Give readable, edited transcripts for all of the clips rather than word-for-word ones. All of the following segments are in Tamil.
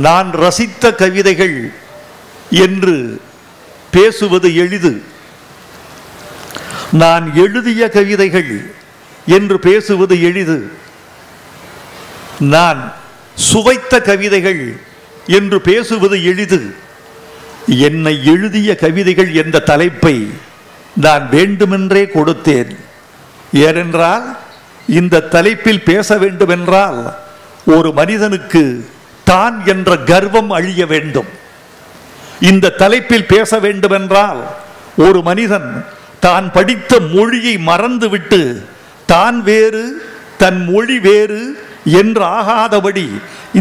நான் ரசித்த கவிதைகள் என்று பேசுவது எளிது. நான் எழுதிய கவிதைகள் என்று பேசுவது எளிது. நான் சுவைத்த கவிதைகள் என்று பேசுவது எளிது. என்னை எழுதிய கவிதைகள் என்ற தலைப்பை நான் வேண்டுமென்றே கொடுத்தேன். ஏனென்றால் இந்த தலைப்பில் பேச வேண்டுமென்றால் ஒரு மனிதனுக்கு தான் என்ற கர்வம் அழிய வேண்டும். இந்த தலைப்பில் பேச வேண்டுமென்றால் ஒரு மனிதன் தான் படித்த மொழியை மறந்துவிட்டு தான் வேறு தன் மொழி வேறு என்று ஆகாதபடி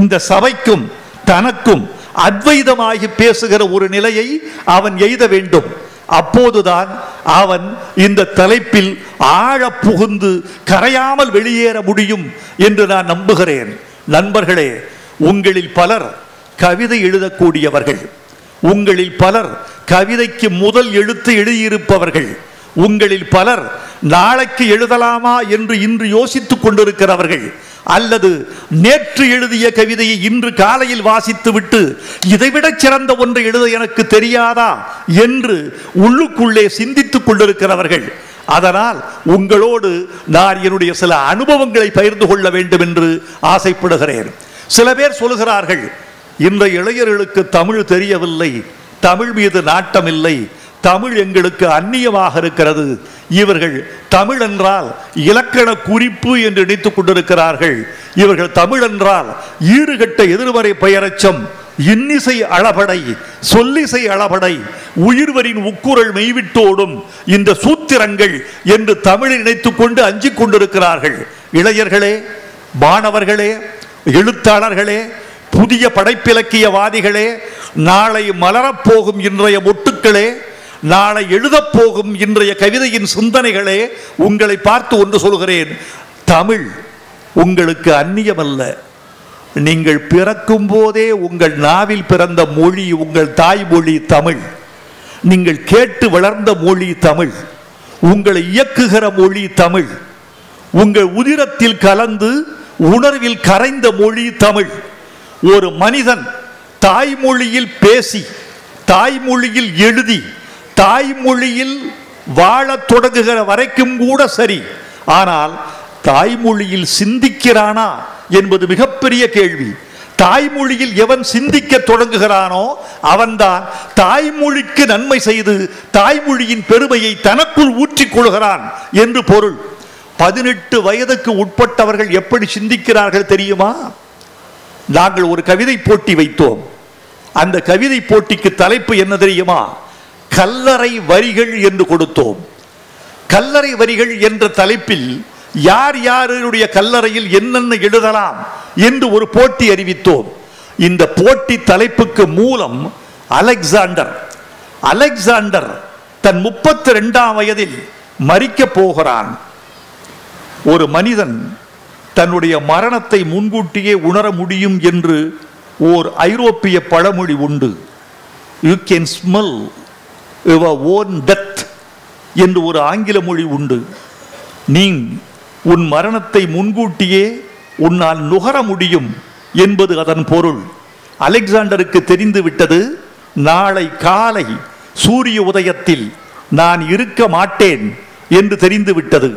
இந்த சபைக்கும் தனக்கும் அத்வைதமாகி பேசுகிற ஒரு நிலையை அவன் எய்த வேண்டும். அப்போதுதான் அவன் இந்த தலைப்பில் ஆழ புகுந்து கரையாமல் வெளியேற முடியும் என்று நான் நம்புகிறேன். நண்பர்களே, உங்களில் பலர் கவிதை எழுதக்கூடியவர்கள், உங்களில் பலர் கவிதைக்கு முதல் எழுத்து எழுதியிருப்பவர்கள், உங்களில் பலர் நாளைக்கு எழுதலாமா என்று இன்று யோசித்துக் கொண்டிருக்கிறவர்கள், அல்லது நேற்று எழுதிய கவிதையை இன்று காலையில் வாசித்து விட்டு இதைவிட சிறந்த ஒன்றை எழுத எனக்கு தெரியாதா என்று உள்ளுக்குள்ளே சிந்தித்துக் கொண்டிருக்கிறவர்கள். அதனால் உங்களோடு நான் என்னுடைய சில அனுபவங்களை பகிர்ந்து கொள்ள வேண்டும் என்று ஆசைப்படுகிறேன். சில பேர் சொல்கிறார்கள், இன்றைய இளைஞர்களுக்கு தமிழ் தெரியவில்லை, தமிழ் மீது நாட்டம் இல்லை, தமிழ் எங்களுக்கு அந்நியமாக இருக்கிறது, இவர்கள் தமிழ் என்றால் இலக்கண குறிப்பு என்று நினைத்துக் கொண்டிருக்கிறார்கள், இவர்கள் தமிழ் என்றால் ஈறுகட்ட எதிர்மறை பெயரச்சம், இன்னிசை அளபடை, சொல்லிசை அளபடை, உயிர்வரின் உக்குரல் மெய்விட்டோடும் இந்த சூத்திரங்கள் என்று தமிழை நினைத்துக் கொண்டு அஞ்சிக் கொண்டிருக்கிறார்கள். இளைஞர்களே, மாணவர்களே, எழுத்தாளர்களே, புதிய படைப்பிலக்கியவாதிகளே, நாளை மலரப்போகும் இன்றைய மொட்டுக்களே, நாளை எழுதப் போகும் இன்றைய கவிதையின் சிந்தனைகளே, உங்களை பார்த்து ஒன்று சொல்கிறேன், தமிழ் உங்களுக்கு அந்நியமல்ல. நீங்கள் பிறக்கும் போதே உங்கள் நாவில் பிறந்த மொழி உங்கள் தாய்மொழி தமிழ். நீங்கள் கேட்டு வளர்ந்த மொழி தமிழ். உங்களை இயக்குகிற மொழி தமிழ். உங்கள் உதிரத்தில் கலந்து உணர்வில் கரைந்த மொழி தமிழ். ஒரு மனிதன் தாய்மொழியில் பேசி, தாய்மொழியில் எழுதி, தாய்மொழியில் வாழ தொடங்குகிற வரைக்கும் கூட சரி, ஆனால் தாய்மொழியில் சிந்திக்கிறானா என்பது மிகப்பெரிய கேள்வி. தாய்மொழியில் எவன் சிந்திக்க தொடங்குகிறானோ அவன்தான் தாய்மொழிக்கு நன்மை செய்து தாய்மொழியின் பெருமையை தனக்குள் ஊற்றிக் கொள்கிறான் என்று பொருள். 18 வயதுக்கு உட்பட்டவர்கள் எப்படி சிந்திக்கிறார்கள் தெரியுமா? நாங்கள் ஒரு கவிதை போட்டி வைத்தோம். அந்த கவிதை போட்டிக்கு தலைப்பு என்ன தெரியுமா? கல்லறை வரிகள் என்று கொடுத்தோம். கல்லறை வரிகள் என்ற தலைப்பில் யார் யாருடைய கல்லறையில் என்னென்ன எழுதலாம் என்று ஒரு போட்டி அறிவித்தோம். இந்த போட்டி தலைப்புக்கு மூலம் அலெக்சாண்டர். அலெக்சாண்டர் தன் 32ஆம் வயதில் மரிக்க போகிறான். ஒரு மனிதன் தன்னுடைய மரணத்தை முன்கூட்டியே உணர முடியும் என்று ஓர் ஐரோப்பிய பழமொழி உண்டு. You can smell your own death என்று ஒரு ஆங்கில மொழி உண்டு. நீ உன் மரணத்தை முன்கூட்டியே உன்னால் நுகர முடியும் என்பது அதன் பொருள். அலெக்சாண்டருக்கு தெரிந்து விட்டது, நாளை காலை சூரிய உதயத்தில் நான் இருக்க மாட்டேன் என்று தெரிந்து விட்டது.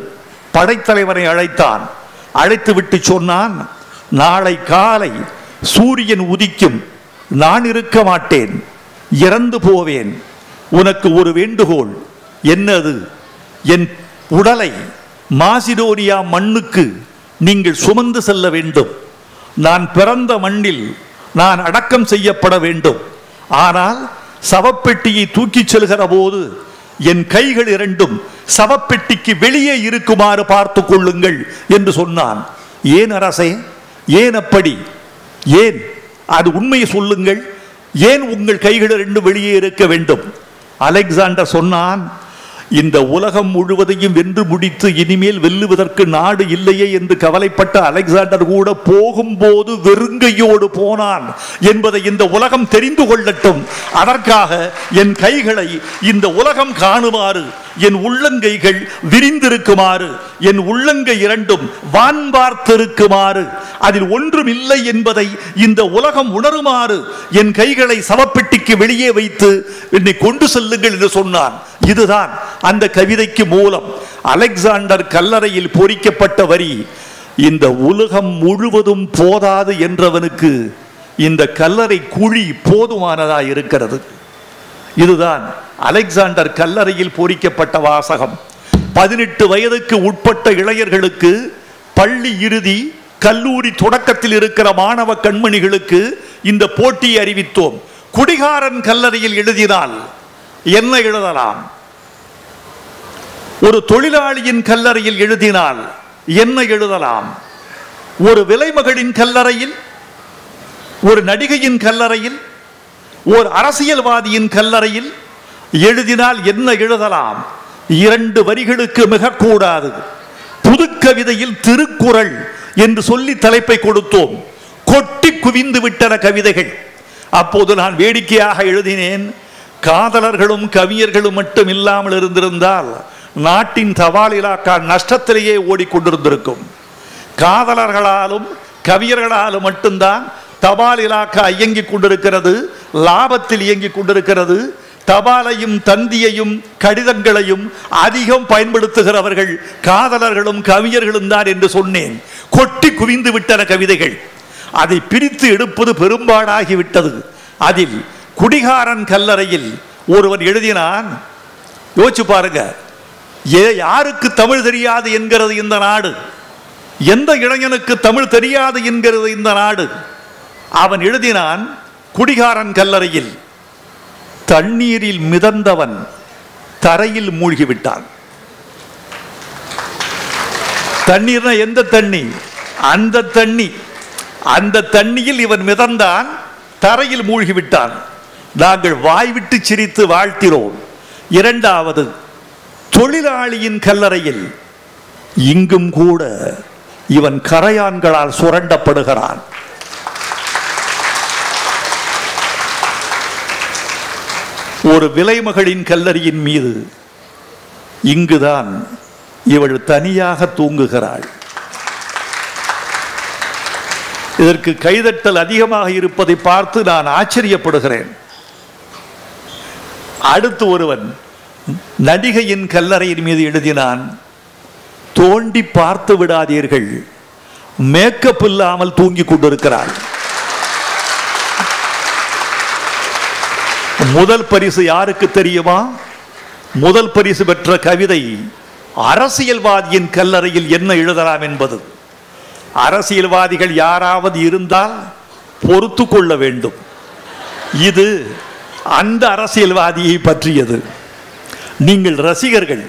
படைத்தலைவரை அழைத்தான். அழைத்து விட்டு சொன்னான், நாளை காலை சூரியன் உதிக்கும், நான் இருக்க மாட்டேன், இறந்து போவேன். உனக்கு ஒரு வேண்டுகோள். என்னது? என் உடலை மாசிடோனியா மண்ணுக்கு நீங்கள் சுமந்து செல்ல வேண்டும். நான் பிறந்த மண்ணில் நான் அடக்கம் செய்யப்பட வேண்டும். ஆனால் சவப்பெட்டியை தூக்கிச் செல்கிற போது என் கைகள் இரண்டும் சவப்பெட்டிக்கு வெளியே இருக்குமாறு பார்த்து கொள்ளுங்கள் என்று சொன்னான். ஏன் அரசே, ஏன் அப்படி? ஏன்? அது உண்மையை சொல்லுங்கள். ஏன் உங்கள் கைகள் இரண்டும் வெளியே இருக்க வேண்டும்? அலெக்சாண்டர் சொன்னான், இந்த உலகம் முழுவதையும் வென்று முடித்து இனிமேல் வெல்லுவதற்கு நாடு இல்லையே என்று கவலைப்பட்ட அலெக்சாண்டர் கூட போகும்போது வெறுங்கையோடு போனான் என்பதை இந்த உலகம் தெரிந்து கொள்ளட்டும். அதற்காக என் கைகளை இந்த உலகம் காணுமாறு என் உள்ளங்கைகள் விரிந்திருக்குமாறு, என் உள்ளங்கை இரண்டும் வான் பார்த்திருக்குமாறு, அதில் ஒன்றும் இல்லை என்பதை இந்த உலகம் உணருமாறு என் கைகளை சவப்பெட்டிக்கு வெளியே வைத்து என்னை கொண்டு செல்லுங்கள் என்று சொன்னான். இதுதான் அந்த கவிதைக்கு மூலம். அலெக்சாண்டர் கல்லறையில் பொறிக்கப்பட்ட வரி, இந்த உலகம் முழுவதும் போதாது என்றவனுக்கு இந்த கல்லறை குழி போதுமானதாக இருக்கிறது. இதுதான் அலெக்சாண்டர் கல்லறையில் பொறிக்கப்பட்ட வாசகம். 18 வயதுக்கு உட்பட்ட இளைஞர்களுக்கு, பள்ளி இறுதி கல்லூரி தொடக்கத்தில் இருக்கிற மாணவ கண்மணிகளுக்கு இந்த போட்டியை அறிவித்தோம். குடிகாரன் கல்லறையில் எழுதினால் என்ன எழுதலாம்? ஒரு தொழிலாளியின் கல்லறையில் எழுதினால் என்ன எழுதலாம்? ஒரு விலைமகளின் கல்லறையில், ஒரு நடிகையின் கல்லறையில், ஒரு அரசியல்வாதியின் கல்லறையில் எழுதினால் என்ன எழுதலாம்? 2 வரிகளுக்கு மிக கூடாது. புது கவிதையில் திருக்குறள் என்று சொல்லி தலைப்பை கொடுத்தோம். கொட்டி குவிந்து விட்டன கவிதைகள். அப்போது நான் வேடிக்கையாக எழுதினேன், காதலர்களும் கவிஞர்களும் மட்டும் இல்லாமல் இருந்திருந்தால் நாட்டின் தபால் இலாக்கா நஷ்டத்திலேயே ஓடிக்கொண்டிருந்திருக்கும். காதலர்களாலும் கவிஞர்களாலும் மட்டும்தான் தபால் இலாக்கா இயங்கிக் கொண்டிருக்கிறது, லாபத்தில் இயங்கிக் கொண்டிருக்கிறது. தபாலையும் தந்தியையும் கடிதங்களையும் அதிகம் பயன்படுத்துகிறவர்கள் காதலர்களும் கவிஞர்களும் தான் என்று சொன்னேன். கொட்டி குவிந்து விட்டன கவிதைகள். அதை பிரித்து எடுப்பது பெரும்பாடாகிவிட்டது. அதில் குடிகாரன் கல்லறையில் ஒருவன் எழுதினான். யோசிச்சு பாருங்க, யாருக்கு தமிழ் தெரியாது என்கிறது இந்த நாடு? எந்த இளைஞனுக்கு தமிழ் தெரியாது என்கிறது இந்த நாடு? அவன் எழுதினான், குடிகாரன் கல்லறையில் தண்ணீரில் மிதந்தவன் தரையில் மூழ்கிவிட்டான். தண்ணீர்னா எந்த தண்ணி? அந்த தண்ணி. அந்த தண்ணியில் இவன் மிதந்தான், தரையில் மூழ்கிவிட்டான். நாங்கள் வாய்விட்டு சிரித்து வாழ்த்தினோம். இரண்டாவது, தொழிலாளியின் கல்லறையில் இங்கும் கூட இவன் கரையான்களால் சுரண்டப்படுகிறான். ஒரு விலைமகளின் கல்லறையின் மீது இங்குதான் இவள் தனியாக தூங்குகிறாள். இதற்கு கைதட்டல் அதிகமாக இருப்பதை பார்த்து நான் ஆச்சரியப்படுகிறேன். அடுத்து ஒருவன் நடிகையின் கல்லறையின் மீது எழுதினான், தோண்டி பார்த்து விடாதீர்கள், மேக்கப் இல்லாமல் தூங்கிக் கொண்டிருக்கிறாள். முதல் பரிசு யாருக்கு தெரியுமா? முதல் பரிசு பெற்ற கவிதை அரசியல்வாதியின் கல்லறையில் என்ன எழுதலாம் என்பது. அரசியல்வாதிகள் யாராவது இருந்தால் பொறுத்து கொள்ள வேண்டும். இது அந்த அரசியல்வாதியை பற்றியது. நீங்கள் ரசிகர்கள்.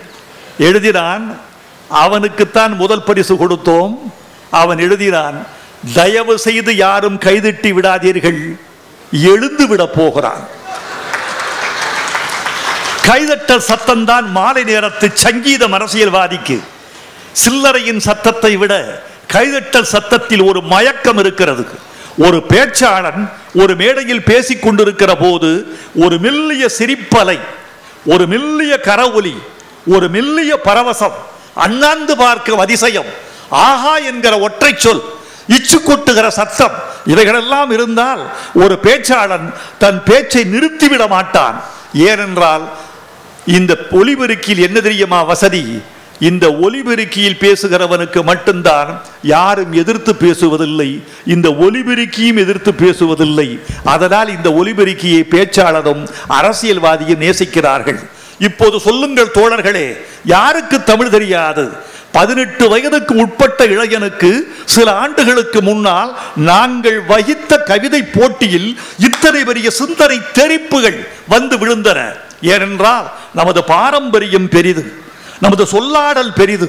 எழுதினான், அவனுக்குத்தான் முதல் பரிசு கொடுத்தோம். அவன் எழுதினான், தயவு செய்து யாரும் கைதட்டி விடாதீர்கள், எழுந்து விட போகிறான். கைதட்டல் சத்தம் தான் மாலை நேரத்து சங்கீதம். அரசியல்வாதிக்கு சில்லறையின் சத்தத்தை விட கைதட்டல் சத்தத்தில் ஒரு மயக்கம் இருக்கிறது. ஒரு பேச்சாளன் ஒரு மேடையில் பேசிக் கொண்டிருக்கிற போது ஒரு மெல்லிய சிரிப்பலை, ஒரு மெல்லிய கரவொலி, ஒரு மெல்லிய பரவசம், அண்ணாந்து பார்க்க அதிசயம், ஆஹா என்கிற ஒற்றை சொல், இச்சு கொட்டுகிற சத்தம், இவைகளெல்லாம் இருந்தால் ஒரு பேச்சாளன் தன் பேச்சை நிறுத்திவிட மாட்டான். ஏனென்றால் இந்த ஒலிபெருக்கியில் என்ன தெரியுமா வசதி? இந்த ஒலிபெருக்கியில் பேசுகிறவனுக்கு மட்டும்தான் யாரும் எதிர்த்து பேசுவதில்லை, இந்த ஒலிபெருக்கியும் எதிர்த்து பேசுவதில்லை. அதனால் இந்த ஒலிபெருக்கியை பேச்சாளரும் அரசியல்வாதியும் நேசிக்கிறார்கள். இப்போது சொல்லுங்கள் தோழர்களே, யாருக்கு தமிழ் தெரியாது? 18 வயதுக்கு உட்பட்ட இளைஞனுக்கு சில ஆண்டுகளுக்கு முன்னால் நாங்கள் வகித்த கவிதை போட்டியில் இத்தனை பெரிய சிந்தனை தெரிப்புகள் வந்து விழுந்தன. ஏனென்றால் நமது பாரம்பரியம் பெரிது, நமது சொல்லாடல் பெரிது.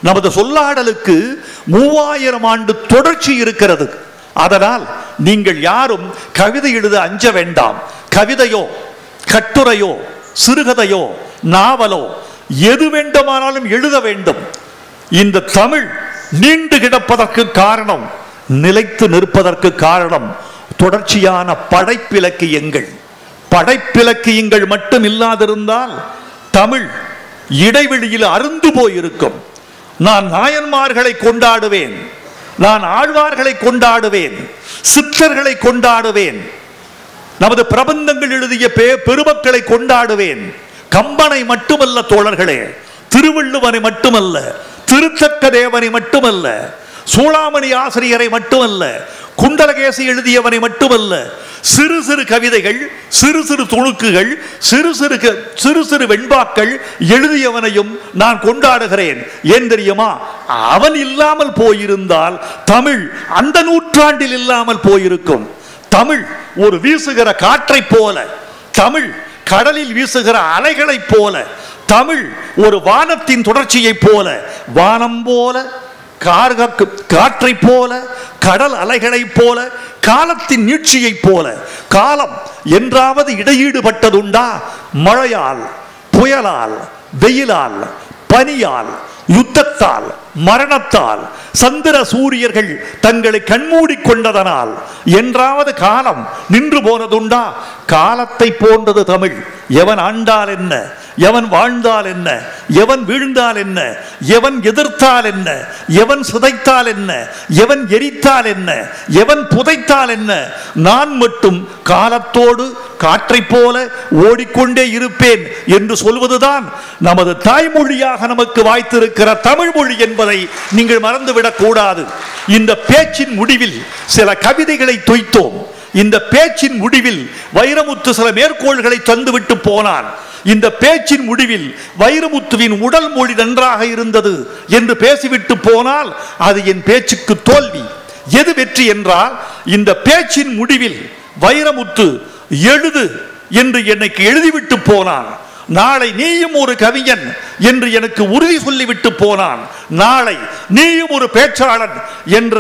நமது சொல்லாடலுக்கு 3000 ஆண்டு தொடர்ச்சி இருக்கிறது. அதனால் நீங்கள் யாரும் கவிதை எழுத அஞ்ச வேண்டாம். கவிதையோ கட்டுரையோ சிறுகதையோ நாவலோ எது வேண்டுமானாலும் எழுத வேண்டும். இந்த தமிழ் நீண்டு கிடப்பதற்கு காரணம், நிலைத்து நிற்பதற்கு காரணம் தொடர்ச்சியான படைப்பிலக்கியங்கள். படைப்பிலக்கியங்கள் மட்டும் இல்லாதிருந்தால் தமிழ் இடைவெளியில் அருந்து போயிருக்கும். நான் நாயன்மார்களை கொண்டாடுவேன், நான் ஆழ்வார்களை கொண்டாடுவேன், சித்தர்களை கொண்டாடுவேன், நமது பிரபந்தங்கள் எழுதிய பெருமக்களை கொண்டாடுவேன். கம்பனை மட்டுமல்ல தோழர்களே, திருவள்ளுவனை மட்டுமல்ல, திருத்தக்க தேவனை மட்டுமல்ல, சூளாமணி ஆசிரியரை மட்டுமல்ல, குண்டலகேசி எழுதியவனை மட்டுமல்ல, சிறு சிறு கவிதைகள், சிறு சிறு துணுக்குகள், சிறு சிறு வெண்பாக்கள் எழுதியவனையும் நான் கொண்டாடுகிறேன். ஏன் தெரியுமா? அவன் இல்லாமல் போயிருந்தால் தமிழ் அந்த நூற்றாண்டில் இல்லாமல் போயிருக்கும். தமிழ் ஒரு வீசுகிற காற்றை போல, தமிழ் கடலில் வீசுகிற அலைகளை போல, தமிழ் ஒரு வானத்தின் தொடர்ச்சியை போல, வானம் போல, காற்றை போல, கடல் அலைகளை போல, காலத்தின் நீட்சியை போல. காலம் என்றாவது இடையீடுபட்டதுண்டா? மழையால், புயலால், வெயிலால், பனியால், யுத்தத்தால், மரணத்தால், சந்திர சூரியர்கள் தங்களை கண்மூடி கொண்டதனால் என்றாவது காலம் நின்று போனதுண்டா? காலத்தை போன்றது தமிழ். எவன் ஆண்டால் என்ன, எவன் வாழ்ந்தால் என்ன, எவன் வீழ்ந்தால் என்ன, எவன் எதிர்த்தால் என்ன, எவன் சிதைத்தால் என்ன, எவன் எரித்தால் என்ன, எவன் புதைத்தால் என்ன, நான் மட்டும் காலத்தோடு காற்றை போல ஓடிக்கொண்டே இருப்பேன் என்று சொல்வதுதான் நமது தாய்மொழியாக நமக்கு வாய்த்திருக்கிற தமிழ் மொழி என்பதை நீங்கள் மறந்துவிடக் கூடாது. இந்த பேச்சின் முடிவில் சில கவிதைகளை தொய்த்தோம். இந்த பேச்சின் முடிவில் வைரமுத்து சில மேற்கோள்களை தந்துவிட்டு போனான். இந்த பேச்சின் முடிவில் வைரமுத்துவின் உடல் மொழி நன்றாக இருந்தது என்று பேசிவிட்டு போனால் அது என் பேச்சுக்கு தோல்வி. எது வெற்றி என்றால், இந்த பேச்சின் முடிவில் வைரமுத்து எழுது என்று எனக்கு எழுதிவிட்டு போனான். நாளை நீயும் ஒரு கவிஞன் என்று எனக்கு உறுதி சொல்லிவிட்டு போனான். நாளை நீயும் ஒரு பேச்சாளன் என்ற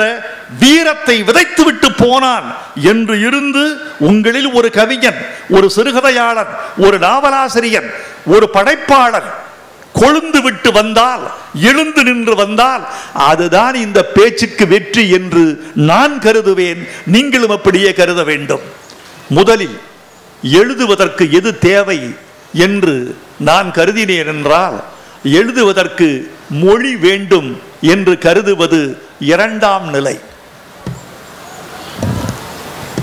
வீரத்தை விதைத்து விட்டு போனான் என்று இருந்து, உங்களில் ஒரு கவிஞன், ஒரு சிறுகதையாளன், ஒரு நாவலாசிரியன், ஒரு படைப்பாளன் கொழுந்து விட்டு வந்தால், எழுந்து நின்று வந்தால், அதுதான் இந்த பேச்சுக்கு வெற்றி என்று நான் கருதுவேன். நீங்களும் அப்படியே கருத வேண்டும். முதலில் எழுதுவதற்கு எது தேவை என்று நான் கருதினேன் என்றால், எழுதுவதற்கு மொழி வேண்டும் என்று கருதுவது இரண்டாம் நிலை.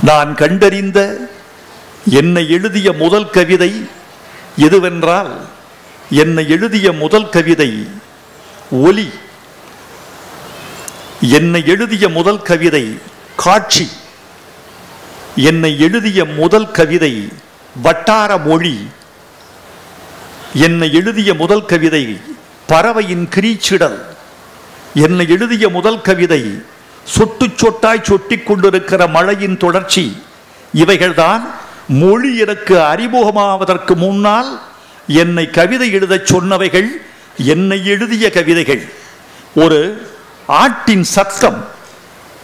நான் கண்டறிந்த என்னை எழுதிய முதல் கவிதை எதுவென்றால், என்னை எழுதிய முதல் கவிதை ஒலி. என்னை எழுதிய முதல் கவிதை காட்சி. என்னை எழுதிய முதல் கவிதை வட்டார மொழி. என்னை எழுதிய முதல் கவிதை பறவையின் கிரீச்சிடல். என்னை எழுதிய முதல் கவிதை சொட்டு சொட்டாய் சொட்டிக் கொண்டிருக்கிற மழையின் தொடர்ச்சி. இவைகள்தான் மொழி எனக்கு அறிமுகமாவதற்கு முன்னால் என்னை கவிதை எழுதச் சொன்னவைகள். என்னை எழுதிய கவிதைகள் ஒரு ஆட்டின் சத்தம்,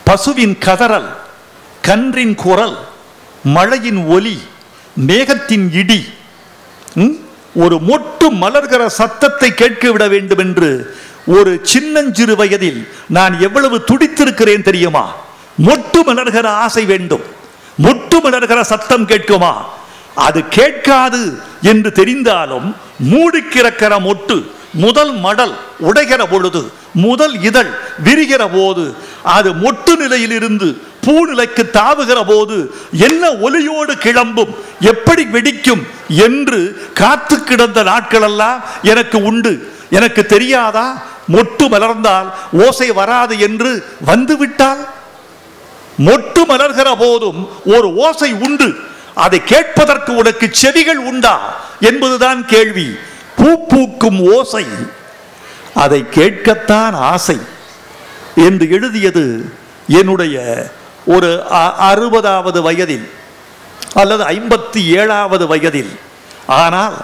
பசுவின் கதறல், கன்றின் குரல், மழையின் ஒலி, மேகத்தின் இடி, ஒரு மொட்டு மலர்கிற சத்தத்தை கேட்க விட வேண்டும் என்று ஒரு சின்னஞ்சிறு வயதில் நான் எவ்வளவு துடித்திருக்கிறேன் தெரியுமா? மொட்டு மலர்கிற ஆசை வேண்டும், மொட்டு மலர்கிற சத்தம் கேட்குமா? அது கேட்காது என்று தெரிந்தாலும் மூடி கிடக்கிற மொட்டு முதல் மடல் உடைகிற பொழுது, முதல் இதழ் விரிகிற போது, அது மொட்டு நிலையில் இருந்து பூநிலைக்கு தாவுகிற போது என்ன ஒலியோடு கிளம்பும், எப்படி வெடிக்கும் என்று காத்து கிடந்த நாட்களெல்லாம் எனக்கு உண்டு. எனக்கு தெரியாதா? மொட்டு மலர்ந்தால் ஓசை வராது என்று வந்துவிட்டால்? மொட்டு மலர்கிற போதும் ஒரு ஓசை உண்டு. அதை கேட்பதற்கு உனக்கு செவிகள் உண்டா என்பதுதான் கேள்வி. பூ பூக்கும் ஓசை, அதை கேட்கத்தான் ஆசை என்று எழுதியது என்னுடைய ஒரு 60வது வயதில் அல்லது 57வது வயதில். ஆனால்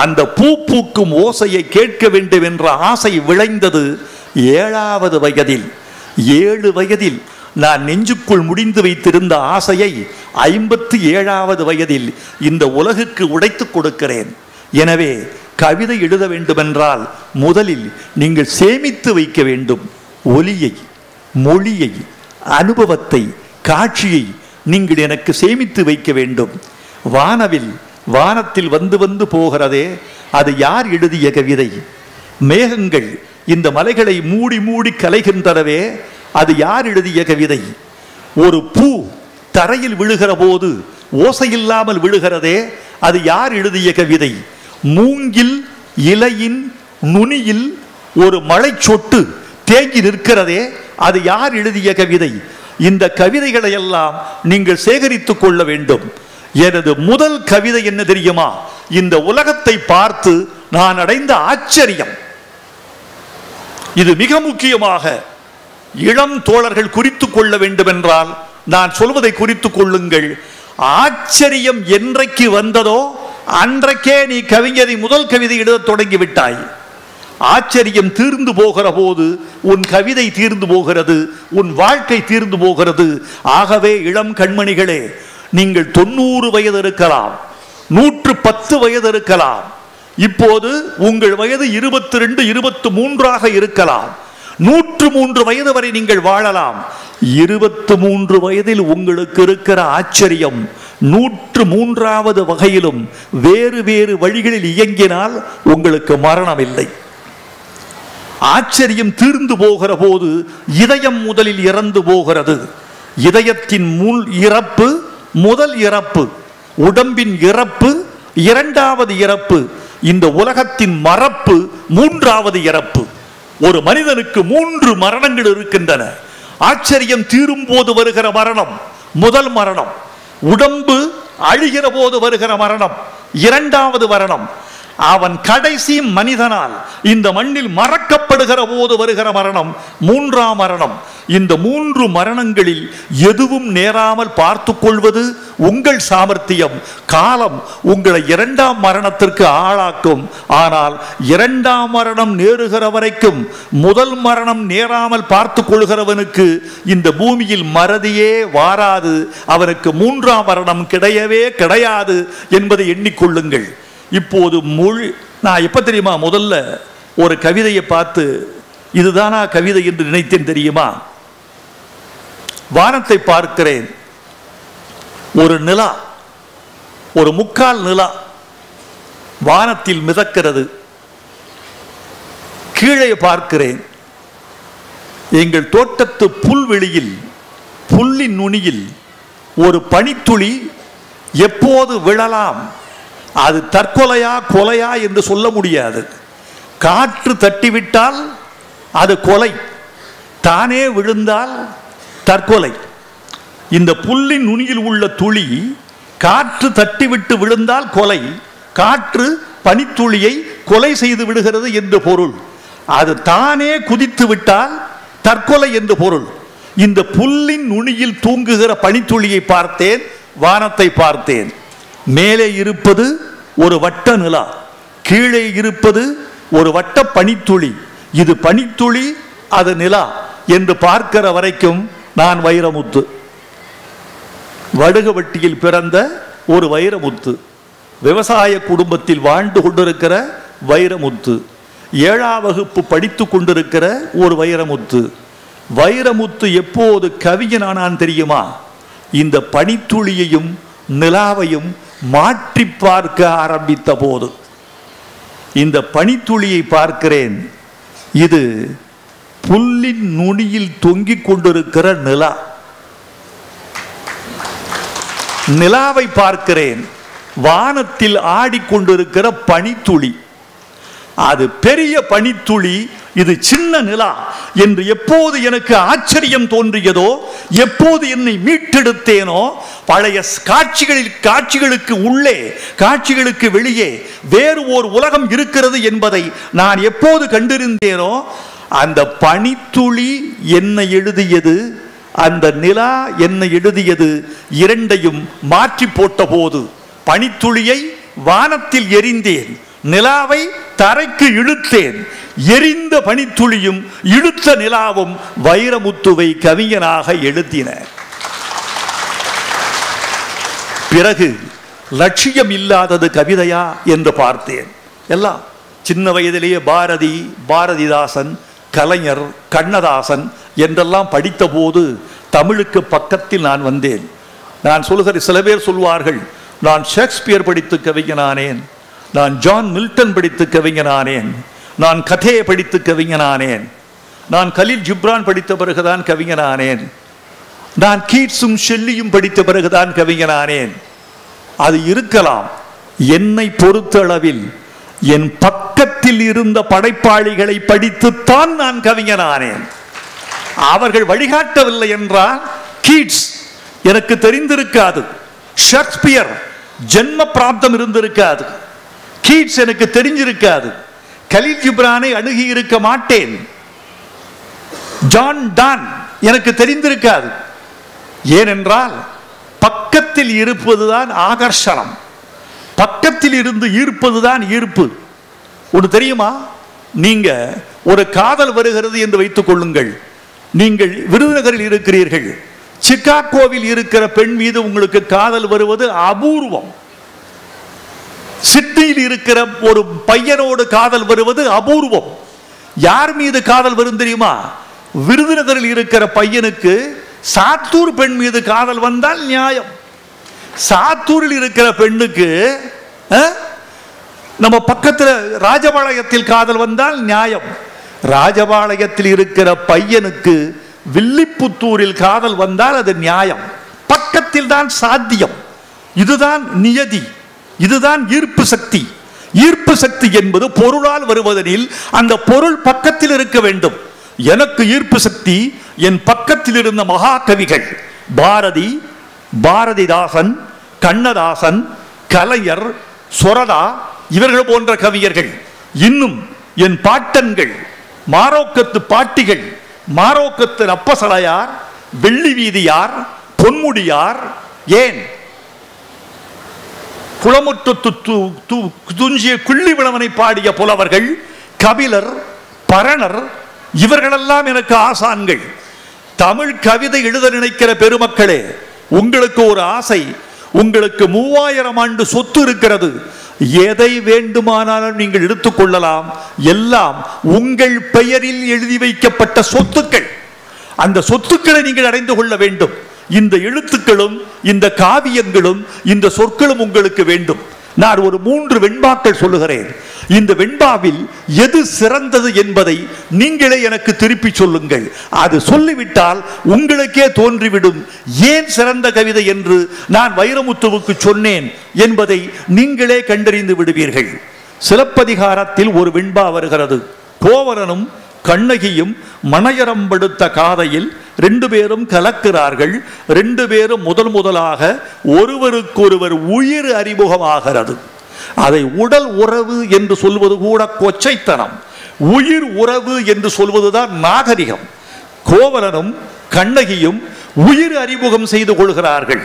அந்த பூ பூக்கும் ஓசையை கேட்க வேண்டும் என்ற ஆசை விளைந்தது 7வது வயதில். 7 வயதில் நான் நெஞ்சுக்குள் முடிந்து வைத்திருந்த ஆசையை 57வது வயதில் இந்த உலகுக்கு உடைத்து கொடுக்கிறேன். எனவே கவிதை எழுத வேண்டுமென்றால் முதலில் நீங்கள் சேமித்து வைக்க வேண்டும். ஒலியை, மொழியை, அனுபவத்தை, காட்சியை நீங்கள் எனக்கு சேமித்து வைக்க வேண்டும். வானவில் வானத்தில் வந்து வந்து போகிறதே, அது யார் எழுதிய கவிதை? மேகங்கள் இந்த மலைகளை மூடி மூடி கலைகின்றனவே, அது யார் எழுதிய கவிதை? ஒரு பூ தரையில் விழுகிற போது ஓசையில்லாமல் விழுகிறதே, அது யார் எழுதிய கவிதை? மூங்கில் இலையின் நுனியில் ஒரு மழை சொட்டு தேங்கி நிற்கிறதே, அது யார் எழுதிய கவிதை? இந்த கவிதைகளை எல்லாம் நீங்கள் சேகரித்துக் கொள்ள வேண்டும். எனது முதல் கவிதை என்ன தெரியுமா? இந்த உலகத்தை பார்த்து நான் அடைந்த ஆச்சரியம். இது மிக முக்கியமாக இளம் தோழர்கள் குறித்துக் கொள்ள வேண்டும் என்றால் நான் சொல்வதை குறித்துக் கொள்ளுங்கள். ஆச்சரியம் என்றைக்கு வந்ததோ அன்றைக்கே நீ கவிஞரை முதல் கவிதை எழுத தொடங்கி விட்டாய். ஆச்சரியம் தீர்ந்து போகிற போது உன் கவிதை தீர்ந்து போகிறது, உன் வாழ்க்கை தீர்ந்து போகிறது. ஆகவே இளம் கண்மணிகளே, நீங்கள் 90 வயது இருக்கலாம், 110 வயது இருக்கலாம், இப்போது உங்கள் வயது 22, 23 இருக்கலாம், 103 வயது வரை நீங்கள் வாழலாம். 23 வயதில் உங்களுக்கு இருக்கிற ஆச்சரியம் 103வது வகையிலும் வேறு வேறு வழிகளில் இயங்கினால் உங்களுக்கு மரணம் இல்லை. ஆச்சரியம் தீர்ந்து போகிற போது இதயம் முதலில் இறந்து போகிறது. இதயத்தின் முள் இறப்பு முதல் இறப்பு, உடம்பின் இறப்பு இரண்டாவது இறப்பு, இந்த உலகத்தின் மறப்பு மூன்றாவது இறப்பு. ஒரு மனிதனுக்கு 3 மரணங்கள் இருக்கின்றன. ஆச்சரியம் தீரும் போது வருகிற மரணம் முதல் மரணம், உடம்பு அழிகிற போது வருகிற மரணம் இரண்டாவது மரணம், அவன் கடைசி மனிதனால் இந்த மண்ணில் மறக்கப்படுகிற போது வருகிற மரணம் மூன்றாம் மரணம். இந்த 3 மரணங்களில் எதுவும் நேராமல் பார்த்து கொள்வது உங்கள் சாமர்த்தியம். காலம் உங்களை 2ஆம் மரணத்திற்கு ஆளாக்கும். ஆனால் 2ஆம் மரணம் நேருகிற வரைக்கும் முதல் மரணம் நேராமல் பார்த்து கொள்கிறவனுக்கு இந்த பூமியில் மறதியே வாராது. அவனுக்கு 3ஆம் மரணம் கிடையவே கிடையாது என்பதை எண்ணிக்கொள்ளுங்கள். இப்போது நான் எப்ப தெரியுமா முதல்ல ஒரு கவிதையை பார்த்து இதுதானா கவிதை என்று நினைத்தேன் தெரியுமா? வானத்தை பார்க்கிறேன், ஒரு நிலா, ஒரு முக்கால் நிலா வானத்தில் மிதக்கிறது. கீழே பார்க்கிறேன், எங்கள் தோட்டத்து புல்வெளியில் புல்லின் நுனியில் ஒரு பனித்துளி எப்போது விழலாம், அது தற்கொலையா கொலையா என்று சொல்ல முடியாது. காற்று தட்டிவிட்டால் அது கொலை, தானே விழுந்தால் தற்கொலை. இந்த புல்லின் நுனியில் உள்ள துளி காற்று தட்டிவிட்டு விழுந்தால் கொலை, காற்று பனித்துளியை கொலை செய்து விடுகிறது என்று பொருள். அது தானே குதித்து விட்டால் தற்கொலை என்று பொருள். இந்த புல்லின் நுனியில் தூங்குகிற பனித்துளியை பார்த்தேன், வானத்தை பார்த்தேன். மேலே இருப்பது ஒரு வட்ட நிலா, கீழே இருப்பது ஒரு வட்ட பனித்துளி. இது பனித்துளி, அது நிலா என்று பார்க்கிற வரைக்கும் நான் வைரமுத்து, வடுகவட்டியில் பிறந்த ஒரு வைரமுத்து, விவசாய குடும்பத்தில் வாழ்ந்து கொண்டிருக்கிற வைரமுத்து, 7ஆம் வகுப்பு படித்து கொண்டிருக்கிற ஒரு வைரமுத்து. வைரமுத்து எப்போது கவிஞனானான் தெரியுமா? இந்த பனித்துளியையும் நிலாவையும் மாற்றி பார்க்க ஆரம்பித்த போது. இந்த பனித்துளியை பார்க்கிறேன், இது புல்லின் நுனியில் தொங்கிக் கொண்டிருக்கிற நிலா. நிலாவை பார்க்கிறேன், வானத்தில் ஆடிக்கொண்டிருக்கிற பனித்துளி. அது பெரிய பனித்துளி, இது சின்ன நிலா என்று எப்போது எனக்கு ஆச்சரியம் தோன்றியதோ, எப்போது என்னை மீட்டெடுத்தேனோ, பழைய காட்சிகளுக்கு உள்ளே காட்சிகளுக்கு வெளியே வேறு ஓர் உலகம் இருக்கிறது என்பதை நான் எப்போது கண்டிருந்தேனோ, அந்த பனித்துளி என்ன எழுதியது, அந்த நிலா என்ன எழுதியது, இரண்டையும் மாற்றி போட்ட போது பனித்துளியை வானத்தில் எறிந்தேன், நிலாவை தரைக்கு இழுத்தேன். எரிந்த பனித்துளியும் இழுத்த நிலாவும் வைரமுத்துவை கவிஞனாக எழுதின. பிறகு லட்சியம் இல்லாதது கவிதையா என்று பார்த்தேன். எல்லாம் சின்ன வயதிலேயே பாரதி, பாரதிதாசன், கலைஞர், கண்ணதாசன் என்றெல்லாம் படித்த போது தமிழுக்கு பக்கத்தில் நான் வந்தேன். நான் சொல்லுகிற சில பேர் சொல்வார்கள், நான் ஷேக்ஸ்பியர் படித்து கவிஞனானேன், நான் ஜான் மில்டன் படித்து கவிஞனானேன், நான் கதையை படித்து கவிஞனானேன், நான் கலீல் ஜிப்ரான் படித்த பிறகுதான் கவிஞனானேன், நான் கீட்ஸும் ஷெல்லியும் படித்த பிறகுதான் கவிஞனானேன். அது இருக்கலாம். என்னை பொறுத்தளவில் என் பக்கத்தில் இருந்த படைப்பாளிகளை படித்துத்தான் நான் கவிஞனானேன். அவர்கள் வழிகாட்டவில்லை என்றால் கீட்ஸ் எனக்கு தெரிந்திருக்காது, ஷேக்ஸ்பியர் ஜென்ம பிராப்தம் இருந்திருக்காது, கீட்ஸ் எனக்கு தெரிஞ்சிருக்காது, கலீல் ஜிப்ரானை அணுகி இருக்க மாட்டேன், ஜான் டான் எனக்கு தெரிந்திருக்காது. ஏனென்றால் பக்கத்தில் இருப்பதுதான் ஆகர்ஷணம், பக்கத்தில் இருந்து ஈர்ப்பதுதான் ஈர்ப்பு. ஒன்று தெரியுமா? நீங்க ஒரு காதல் வருகிறது என்று வைத்துக் கொள்ளுங்கள். நீங்கள் விருதுநகரில் இருக்கிறீர்கள், சிகாகோவில் இருக்கிற பெண் மீது உங்களுக்கு காதல் வருவது அபூர்வம். சிட்னியில் இருக்கிற ஒரு பையனோடு காதல் வருவது அபூர்வம். யார் மீது காதல் வரும் தெரியுமா? விருதுநகரில் இருக்கிற பையனுக்கு சாத்தூர் பெண் மீது காதல் வந்தால் நியாயம். சாத்தூரில் இருக்கிற பெண்ணுக்கு நம்ம பக்கத்தில் ராஜபாளையத்தில் காதல் வந்தால் நியாயம். ராஜபாளையத்தில் இருக்கிற பையனுக்கு வில்லிபுத்தூரில் காதல் வந்தால் அது நியாயம். பக்கத்தில் தான் சாத்தியம். இதுதான் நியதி, இதுதான் ஈர்ப்பு சக்தி. ஈர்ப்பு சக்தி என்பது பொருளால் வருவதெனில் அந்த பொருள் பக்கத்தில் இருக்க வேண்டும். எனக்கு ஈர்ப்பு சக்தி என் பக்கத்தில் இருந்த மகாகவிகள் பாரதி, பாரதிதாசன், கண்ணதாசன், கலைஞர், சொரதா, இவர்கள் போன்ற கவிஞர்கள். இன்னும் என் பாட்டன்கள், மாரோக்கத்து பாட்டிகள், மாரோக்கத்து அப்பசலையார், வெள்ளி வீதியார், பொன்முடியார், ஏன் புலமுற்று துஞ்சிய குள்ளி விளவனை பாடிய புலவர்கள், கபிலர், பரணர், இவர்களெல்லாம் எனக்கு ஆசான்கள். தமிழ் கவிதை எழுத நினைக்கிற பெருமக்களே, உங்களுக்கு ஒரு ஆசை. உங்களுக்கு 3000 ஆண்டு சொத்து இருக்கிறது. எதை வேண்டுமானாலும் நீங்கள் எடுத்துக்கொள்ளலாம். எல்லாம் உங்கள் பெயரில் எழுதி வைக்கப்பட்ட சொத்துக்கள். அந்த சொத்துக்களை நீங்கள் அடைந்து கொள்ள வேண்டும். இந்த எழுத்துக்களும் இந்த காவியங்களும் இந்த சொற்களும் உங்களுக்கு வேண்டும். நான் ஒரு 3 வெண்பாக்கள் சொல்லுகிறேன். இந்த வெண்பாவில் எது சிறந்தது என்பதை நீங்களே எனக்கு திருப்பி சொல்லுங்கள். அது சொல்லிவிட்டால் உங்களுக்கே தோன்றிவிடும் ஏன் சிறந்த கவிதை என்று நான் வைரமுத்துவுக்கு சொன்னேன் என்பதை நீங்களே கண்டறிந்து விடுவீர்கள். சிலப்பதிகாரத்தில் ஒரு வெண்பா வருகிறது. கோவலனும் கண்ணகியும் மனையரம்படுத்த காதையில் 2 பேரும் கலக்கிறார்கள். 2 பேரும் முதலாக ஒருவருக்கொருவர் உயிர் அறிமுகமாகிறது. அதை உடல் உறவு என்று சொல்வது கூட கொச்சைத்தனம். உயிர் உறவு என்று சொல்வதுதான் நாகரிகம். கோவலனும் கண்ணகியும் உயிர் அறிமுகம் செய்து கொள்கிறார்கள்.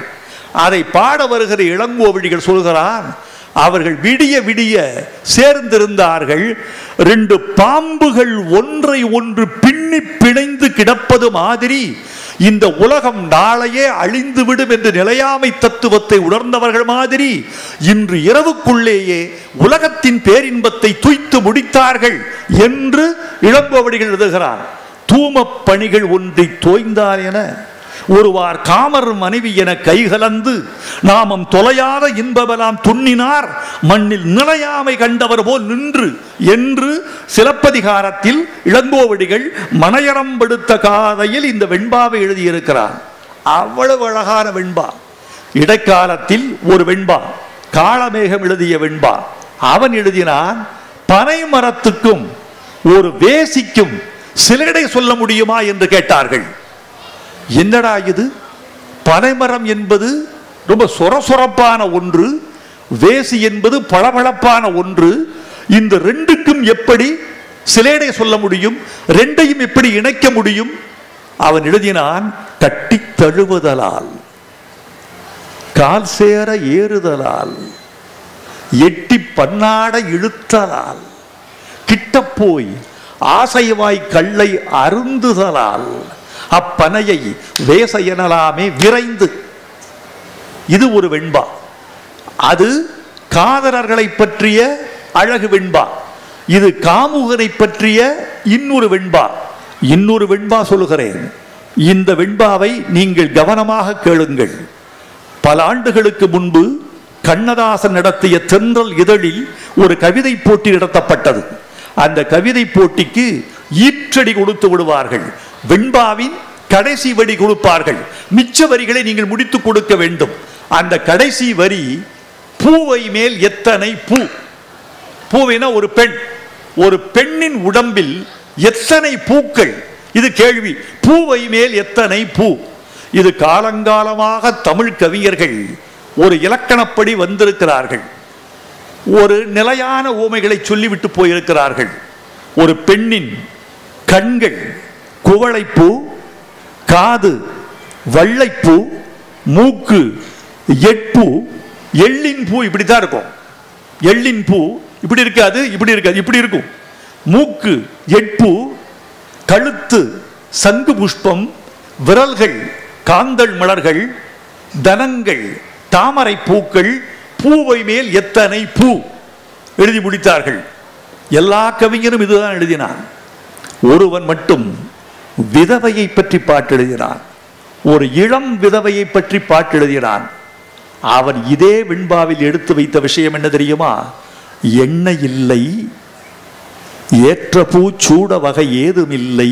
அதை பாட வருகிற இளங்கோவடிகள் சொல்கிறார், அவர்கள் விடிய விடிய சேர்ந்திருந்தார்கள். 2 பாம்புகள் ஒன்றை ஒன்று பின்னி பிணைந்து கிடப்பது மாதிரி இந்த உலகம் நாளையே அழிந்துவிடும் என்று நிலையாமை தத்துவத்தை உணர்ந்தவர்கள் மாதிரி இன்று இரவுக்குள்ளேயே உலகத்தின் பேரின்பத்தை துய்த்து முடித்தார்கள் என்று இளங்கோவடிகள் எழுதுகிறார். தூமப் பணிகள் ஒன்றை தோய்ந்தார் என ஒருவார் காமர் மனைவி என கைகலந்து நாமம் தொலையாத இன்பமெல்லாம் துண்ணினார் மண்ணில் நிலையாமை கண்டவர் போல் நின்று என்று சிலப்பதிகாரத்தில் இளங்கோவடிகள் மனையரம்படுத்த காதையில் இந்த வெண்பாவை எழுதியிருக்கிறார். அவ்வளவு அழகான வெண்பா. இடைக்காலத்தில் ஒரு வெண்பா, காளமேகம் எழுதிய வெண்பா. அவன் எழுதினான், பனை மரத்துக்கும் ஒரு வேசிக்கும் சிலடை சொல்ல முடியுமா என்று கேட்டார்கள். என்னடா இது? பனைமரம் என்பது ரொம்ப சொரசொரப்பான ஒன்று, வேசி என்பது பளபளப்பான ஒன்று. இந்த 2க்கும் எப்படி சிலேடை சொல்ல முடியும்? 2ஐயும் எப்படி இணைக்க முடியும்? அவன் எழுதினான், கட்டி தழுவுதலால், கால் சேர ஏறுதலால், எட்டி பன்னாட இழுத்தலால், கிட்ட போய் ஆசைவாய் கல்லை அருந்துதலால், அப்பனையை வேச எனலாமே விரைந்து. இது ஒரு வெண்பா. அது காதலர்களை பற்றிய அழகு வெண்பா. இது காமுகனை பற்றிய இன்னொரு வெண்பா. இன்னொரு வெண்பா சொல்லுகிறேன். இந்த வெண்பாவை நீங்கள் கவனமாக கேளுங்கள். பல ஆண்டுகளுக்கு முன்பு கண்ணதாசன் நடத்திய தென்றல் இதழில் ஒரு கவிதை போட்டி நடத்தப்பட்டது. அந்த கவிதை போட்டிக்கு ஈற்றடி கொடுத்து விடுவார்கள். வெண்பாவின் கடைசி வரி கொடுப்பார்கள். மிச்ச வரிகளை நீங்கள் முடித்து கொடுக்க வேண்டும். அந்த கடைசி வரி, பூவை மேல் எத்தனை பூ. பூவைனா ஒரு பெண், ஒரு பெண்ணின் உடம்பில் எத்தனை பூக்கள், இது கேள்வி. பூவை மேல் எத்தனை பூ. இது காலங்காலமாக தமிழ் கவிஞர்கள் ஒரு இலக்கணப்படி வந்திருக்கிறார்கள். ஒரு நிலையான ஊமைகளை சொல்லிவிட்டு போயிருக்கிறார்கள். ஒரு பெண்ணின் கண்கள் குவளைப்பூ, காது வள்ளைப்பூ, மூக்கு எட்பூ, எள்ளின் பூ இப்படித்தான் இருக்கும். எள்ளின் பூ இப்படி இருக்காது, இப்படி இருக்காது, இப்படி இருக்கும். மூக்கு எட்பூ, கழுத்து சங்கு புஷ்பம், விரல்கள் காந்தள் மலர்கள், தனங்கள் தாமரை பூக்கள், பூவை மேல் எத்தனை பூ எழுதி முடித்தார்கள். எல்லா கவிஞரும் இதுதான் எழுதினான். ஒருவன் மட்டும் விதவையை பற்றி பாட்டு எழுதினான். ஒரு இளம் விதவையை பற்றி பாட்டு எழுதினான். அவன் இதே வெண்பாவில் எடுத்து வைத்த விஷயம் என்ன தெரியுமா? எண்ணெய் இல்லை, ஏற்ற பூ சூட வகை ஏதும் இல்லை.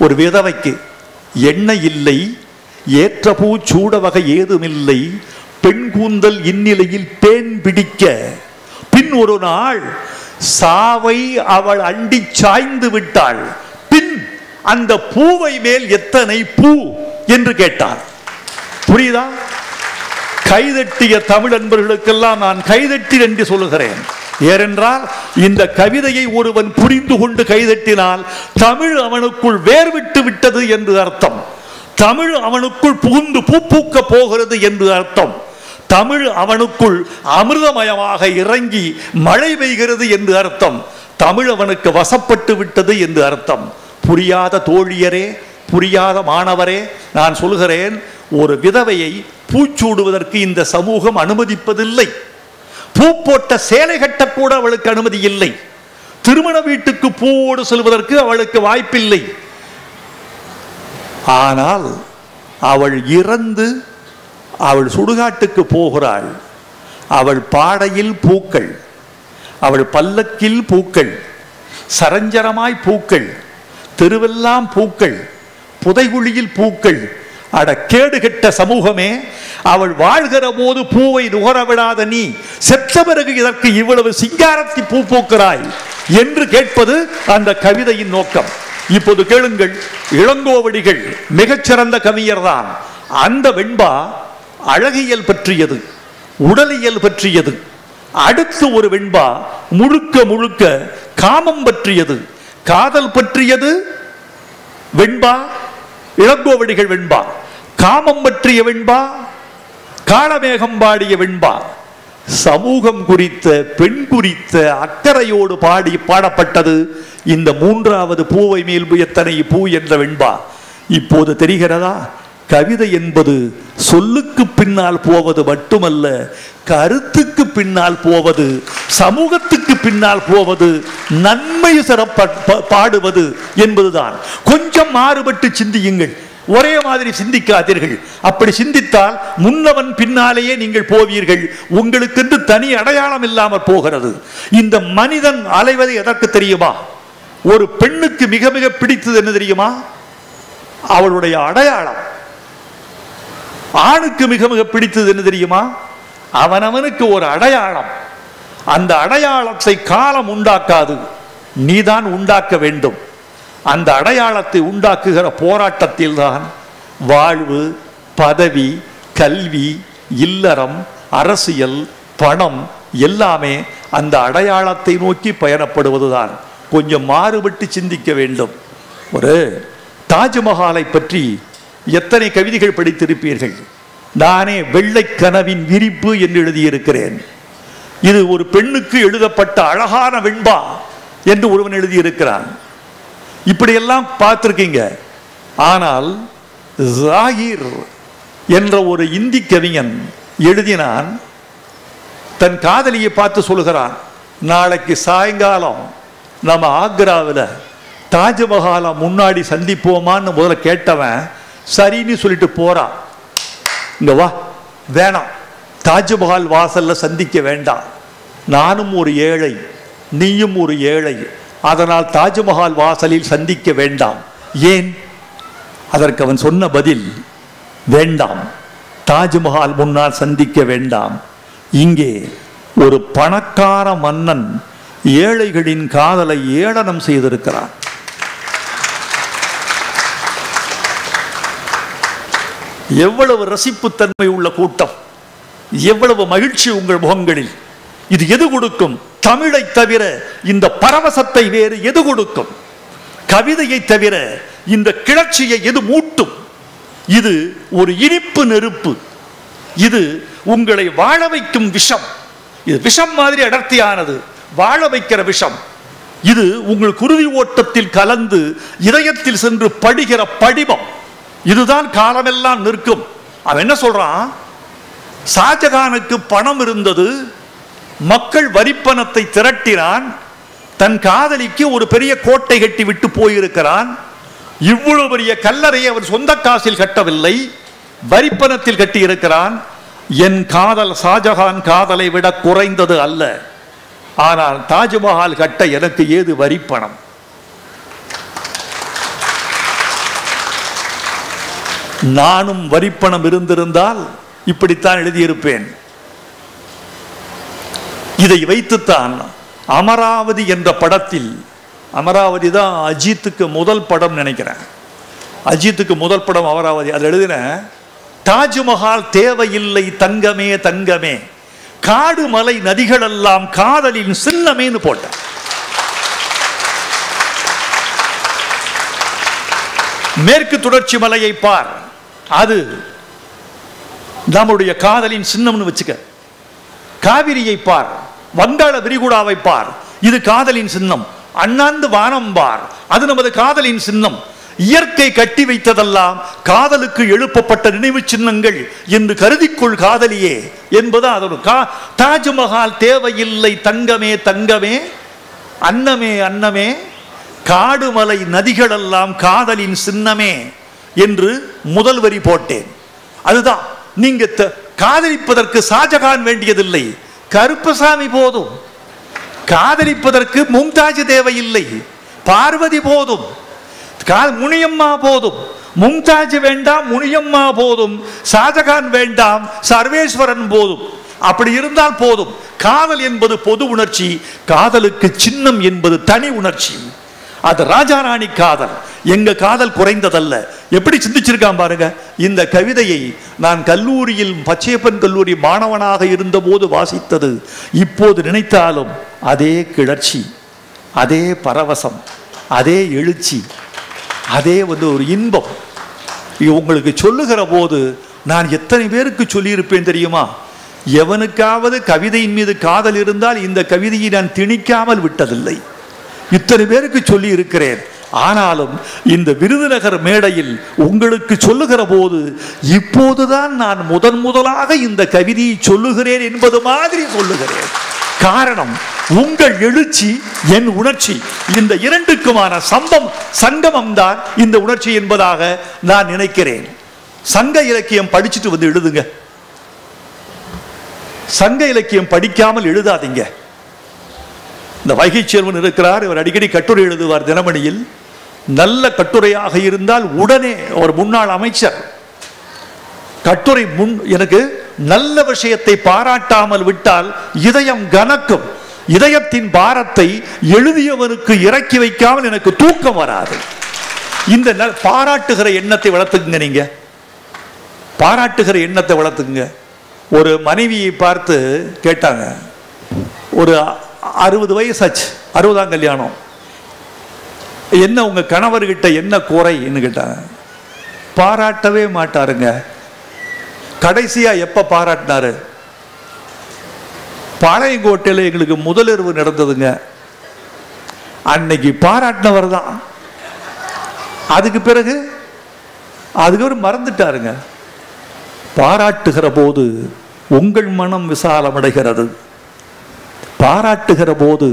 ஒரு விதவைக்கு எண்ணெய் இல்லை, ஏற்ற பூ சூட வகை ஏதும் இல்லை, பெண் கூந்தல் இந்நிலையில் பேன் பிடிக்க, பின் ஒரு நாள் சாவை அவள் அண்டி சாய்ந்து விட்டாள், பின் அந்த பூவை மேல் எத்தனை பூ என்று கேட்டார். புரியுதா? கைதட்டிய தமிழ் அன்பர்களுக்கெல்லாம் நான் கைதட்டி என்று சொல்லுகிறேன். ஏனென்றால் இந்த கவிதையை ஒருவன் புரிந்து கொண்டு கைதட்டினால் தமிழ் அவனுக்குள் வேர்விட்டு விட்டது என்று அர்த்தம். தமிழ் அவனுக்குள் புகுந்து பூ பூக்க போகிறது என்று அர்த்தம். தமிழ் அவனுக்குள் அமிர்தமயமாக இறங்கி மழை பெய்கிறது என்று அர்த்தம். தமிழ் அவனுக்கு வசப்பட்டு விட்டது என்று அர்த்தம். புரியாத தோழியரே, புரியாத மாணவரே, நான் சொல்கிறேன், ஒரு விதவையை பூச்சூடுவதற்கு இந்த சமூகம் அனுமதிப்பதில்லை. பூ போட்ட சேலை கட்டக்கூட அவளுக்கு அனுமதி இல்லை. திருமண வீட்டுக்கு பூவோடு செல்வதற்கு அவளுக்கு வாய்ப்பில்லை. ஆனால் அவள் இறந்து அவள் சுடுகாட்டுக்கு போகிறாள். அவள் பாடையில் பூக்கள், அவள் பல்லக்கில் பூக்கள், சரஞ்சரமாய் பூக்கள், தெருவெல்லாம் பூக்கள், புதைகுழியில் பூக்கள். அட கேடுகெட்ட சமூகமே, அவள் வாழ்கிற போது பூவை நுகர விடாத நீ செத்த பிறகு இதற்கு இவ்வளவு சிங்காரத்தை பூ பூக்கிறாய் என்று கேட்பது அந்த கவிதையின் நோக்கம். இப்போது கேளுங்கள், இளங்கோவடிகள் மிகச்சிறந்த கவிஞர் தான். அந்த வெண்பா அழகியல் பற்றியது, உடலியல் பற்றியது. அடுத்து ஒரு வெண்பா முழுக்க முழுக்க காமம் பற்றியது, காதல் பற்றியது. வெண்பா இளங்கோவடிகள் வெண்பா. காமம் பற்றிய வெண்பா, காளமேகம் பாடிய வெண்பா. சமூகம் குறித்த, பெண் குறித்த அக்கறையோடு பாடப்பட்டது இந்த மூன்றாவது பூவை மேல் எத்தனை பூ என்ற வெண்பா. இப்போது தெரிகிறதா? கவிதை என்பது சொல்லுக்கு பின்னால் போவது மட்டுமல்ல, கருத்துக்கு பின்னால் போவது, சமூகத்துக்கு பின்னால் போவது, நன்மை பாடுவது என்பதுதான். கொஞ்சம் மாறுபட்டு சிந்தியுங்கள், ஒரே மாதிரி சிந்திக்காதீர்கள். அப்படி சிந்தித்தால் முன்னவன் பின்னாலேயே நீங்கள் போவீர்கள். உங்களுக்கு தனி அடையாளம் இல்லாமல் போகிறது. இந்த மனிதன் அலைவது எதற்கு தெரியுமா? ஒரு பெண்ணுக்கு மிக மிக பிடித்தது என்ன தெரியுமா? அவளுடைய அடையாளம். ஆணுக்கு மிக மிக பிடித்தது என்ன தெரியுமா? அவனவனுக்கு ஒரு அடையாளம். அந்த அடையாளத்தை காலம் உண்டாக்காது, நீதான் உண்டாக்க வேண்டும். அந்த அடையாளத்தை உண்டாக்குகிற போராட்டத்தில் தான் வாழ்வு, பதவி, கல்வி, இல்லறம், அரசியல், பணம் எல்லாமே அந்த அடையாளத்தை நோக்கி பயணப்படுவதுதான். கொஞ்சம் மாறுபட்டு சிந்திக்க வேண்டும். ஒரு தாஜ்மஹாலை பற்றி எத்தனை கவிதைகள் படித்திருப்பீர்கள்? நானே வெள்ளை கனவின் விரிப்பு என்று எழுதியிருக்கிறேன். இது ஒரு பெண்ணுக்கு எழுதப்பட்ட அழகான வெண்பா என்று ஒருவன் எழுதியிருக்கிறான். இப்படியெல்லாம் பார்த்திருக்கீங்க. ஆனால் ஜாகிர் என்ற ஒரு இந்தி கவிஞன் எழுதினான். தன் காதலியை பார்த்து சொல்லுகிறான், நாளைக்கு சாயங்காலம் நம்ம ஆக்ராவில் தாஜ்மஹாலை முன்னாடி சந்திப்போமான்னு முதல்ல கேட்டவன் சரின்னு சொல்லிட்டு போறான். இங்க வா, வேணாம், தாஜ்மஹால் வாசல்ல சந்திக்க வேண்டாம். நானும் ஒரு ஏழை, நீயும் ஒரு ஏழை, அதனால் தாஜ்மஹால் வாசலில் சந்திக்க வேண்டாம். ஏன்? அதற்கு அவன் சொன்ன பதில், வேண்டாம், தாஜ்மஹால் முன்னால் சந்திக்க வேண்டாம். இங்கே ஒரு பணக்கார மன்னன் ஏழைகளின் காதலை ஏளனம் செய்திருக்கிறான். எவ்வளவு ரசிப்புத்தன்மை உள்ள கூட்டம், எவ்வளவு மகிழ்ச்சி உங்கள் முகங்களில். இது எது கொடுக்கும்? தமிழை தவிர இந்த பரவசத்தை வேறு எது கொடுக்கும்? கவிதையை தவிர இந்த கிளர்ச்சியை எது மூட்டும்? இது ஒரு இனிப்பு நெருப்பு, இது உங்களை வாழ வைக்கும் விஷம். இது விஷம் மாதிரி அடர்த்தியானது, வாழ வைக்கிற விஷம். இது உங்கள் குருதி ஓட்டத்தில் கலந்து இதயத்தில் சென்று படிகிற படிமம். இதுதான் காலமெல்லாம் நிற்கும். அவன் என்ன சொல்றான்? ஷாஜகானுக்கு பணம் இருந்தது, மக்கள் வரிப்பணத்தை திரட்டினான், தன் காதலிக்கு ஒரு பெரிய கோட்டை கட்டி விட்டு போயிருக்கிறான். இவ்வளவு பெரிய கல்லறையை அவன் சொந்த காசில் கட்டவில்லை, வரிப்பணத்தில் கட்டி இருக்கிறான். என் காதல் ஷாஜகான் காதலை விட குறைந்தது அல்ல, ஆனால் தாஜ்மஹால் கட்ட எனக்கு ஏது வரிப்பணம்? நானும் வரிப்பணம் இருந்திருந்தால் இப்படித்தான் எழுதியிருப்பேன். இதை வைத்துத்தான் அமராவதி என்ற படத்தில், அமராவதி தான் அஜித்துக்கு முதல் படம் நினைக்கிறேன், அஜித்துக்கு முதல் படம் அமராவதி. அதில் எழுதின தாஜ்மஹால் தேவையில்லை தங்கமே தங்கமே, காடு மலை நதிகளெல்லாம் காதலின் சின்னமேன்னு போட்ட. மேற்கு தொடர்ச்சி மலையை பார், அது நம்முடைய காதலின் சின்னம்னு வச்சுக்க. காவிரியை பார், வங்காள விரிகுடாவை பார், இது காதலின் சின்னம். அண்ணாந்து வானம் பார், அது நமது காதலின் சின்னம். இயற்கை கட்டி வைத்ததெல்லாம் காதலுக்கு எழுப்பப்பட்ட நினைவு சின்னங்கள் என்று கருதிக்கொள் காதலியே என்பது அதோட. தாஜ்மஹால் தேவையில்லை தங்கமே தங்கமே, அன்னமே அன்னமே, காடு மலை நதிகளெல்லாம் காதலின் சின்னமே என்று முதல் வரி போட்டேன். அதுதான், நீங்க காதலிப்பதற்கு ஷாஜகான் வேண்டியதில்லை, கருப்பசாமி போதும். காதலிப்பதற்கு மும்தாஜ் தேவையில்லை, பார்வதி போதும். முனியம்மா போதும். மும்தாஜ் வேண்டாம், முனியம்மா போதும். ஷாஜகான் வேண்டாம், சர்வேஸ்வரன் போதும். அப்படி இருந்தால் போதும். காதல் என்பது பொது உணர்ச்சி, காதலுக்கு சின்னம் என்பது தனி உணர்ச்சி. அது ராஜாராணி காதல். எங்க காதல் குறைந்ததல்ல. எப்படி சிந்திச்சிருக்கான் பாருங்க. இந்த கவிதையை நான் கல்லூரியில், பச்சையப்பன் கல்லூரி மாணவனாக இருந்த போது வாசித்தது இப்போது நினைத்தாலும் அதே கிளர்ச்சி, அதே பரவசம், அதே எழுச்சி, அதே ஒரு இன்பம். உங்களுக்கு சொல்லுகிற போது நான் எத்தனை பேருக்கு சொல்லியிருப்பேன் தெரியுமா? எவனுக்காவது கவிதையின் மீது காதல் இருந்தால் இந்த கவிதையை நான் திணிக்காமல் விட்டதில்லை. இத்தனை பேருக்கு சொல்லி இருக்கிறேன். ஆனாலும் இந்த விருதுநகர் மேடையில் உங்களுக்கு சொல்லுகிற போது இப்போதுதான் நான் முதலாக இந்த கவிதையை சொல்லுகிறேன் என்பது மாதிரி சொல்லுகிறேன். காரணம், உங்கள் எழுச்சி, என் உணர்ச்சி, இந்த இரண்டுக்குமான சங்கமம் தான் இந்த உணர்ச்சி என்பதாக நான் நினைக்கிறேன். சங்க இலக்கியம் படிச்சுட்டு வந்து எழுதுங்க. சங்க இலக்கியம் படிக்காமல் எழுதாதீங்க. இந்த வைகை செல்வன் இருக்கிறார், இவர் அடிக்கடி கட்டுரை எழுதுவார் தினமணியில். நல்ல கட்டுரையாக இருந்தால் உடனே ஒரு முன்னாள் அமைச்சர் கட்டுரை எனக்கு நல்ல விஷயத்தை பாராட்டாமல் விட்டால் இதயம் கனக்கும். இதயத்தின் பாரத்தை எழுதியவனுக்கு இறக்கி வைக்காமல் எனக்கு தூக்கம் வராது. இந்த பாராட்டுகிற எண்ணத்தை வளர்த்துக்குங்க. நீங்க பாராட்டுகிற எண்ணத்தை வளர்த்துக்குங்க. ஒரு மனைவியை பார்த்து கேட்டாங்க, ஒரு 60 வயசு ஆச்சு, 60ஆம் கல்யாணம், என்ன உங்க கணவர்கிட்ட என்ன குறைன்னு கேட்டாங்க. பாராட்டவே மாட்டாருங்க. கடைசியா எப்ப பாராட்டினாரு? பாளையங்கோட்டையில் எங்களுக்கு முதலிரவு நடந்ததுங்க, அன்னைக்கு பாராட்டினவர் தான். அதுக்கு மறந்துட்டாருங்க. பாராட்டுகிற போது உங்கள் மனம் விசாலமடைகிறது. பாராட்டுகிற போது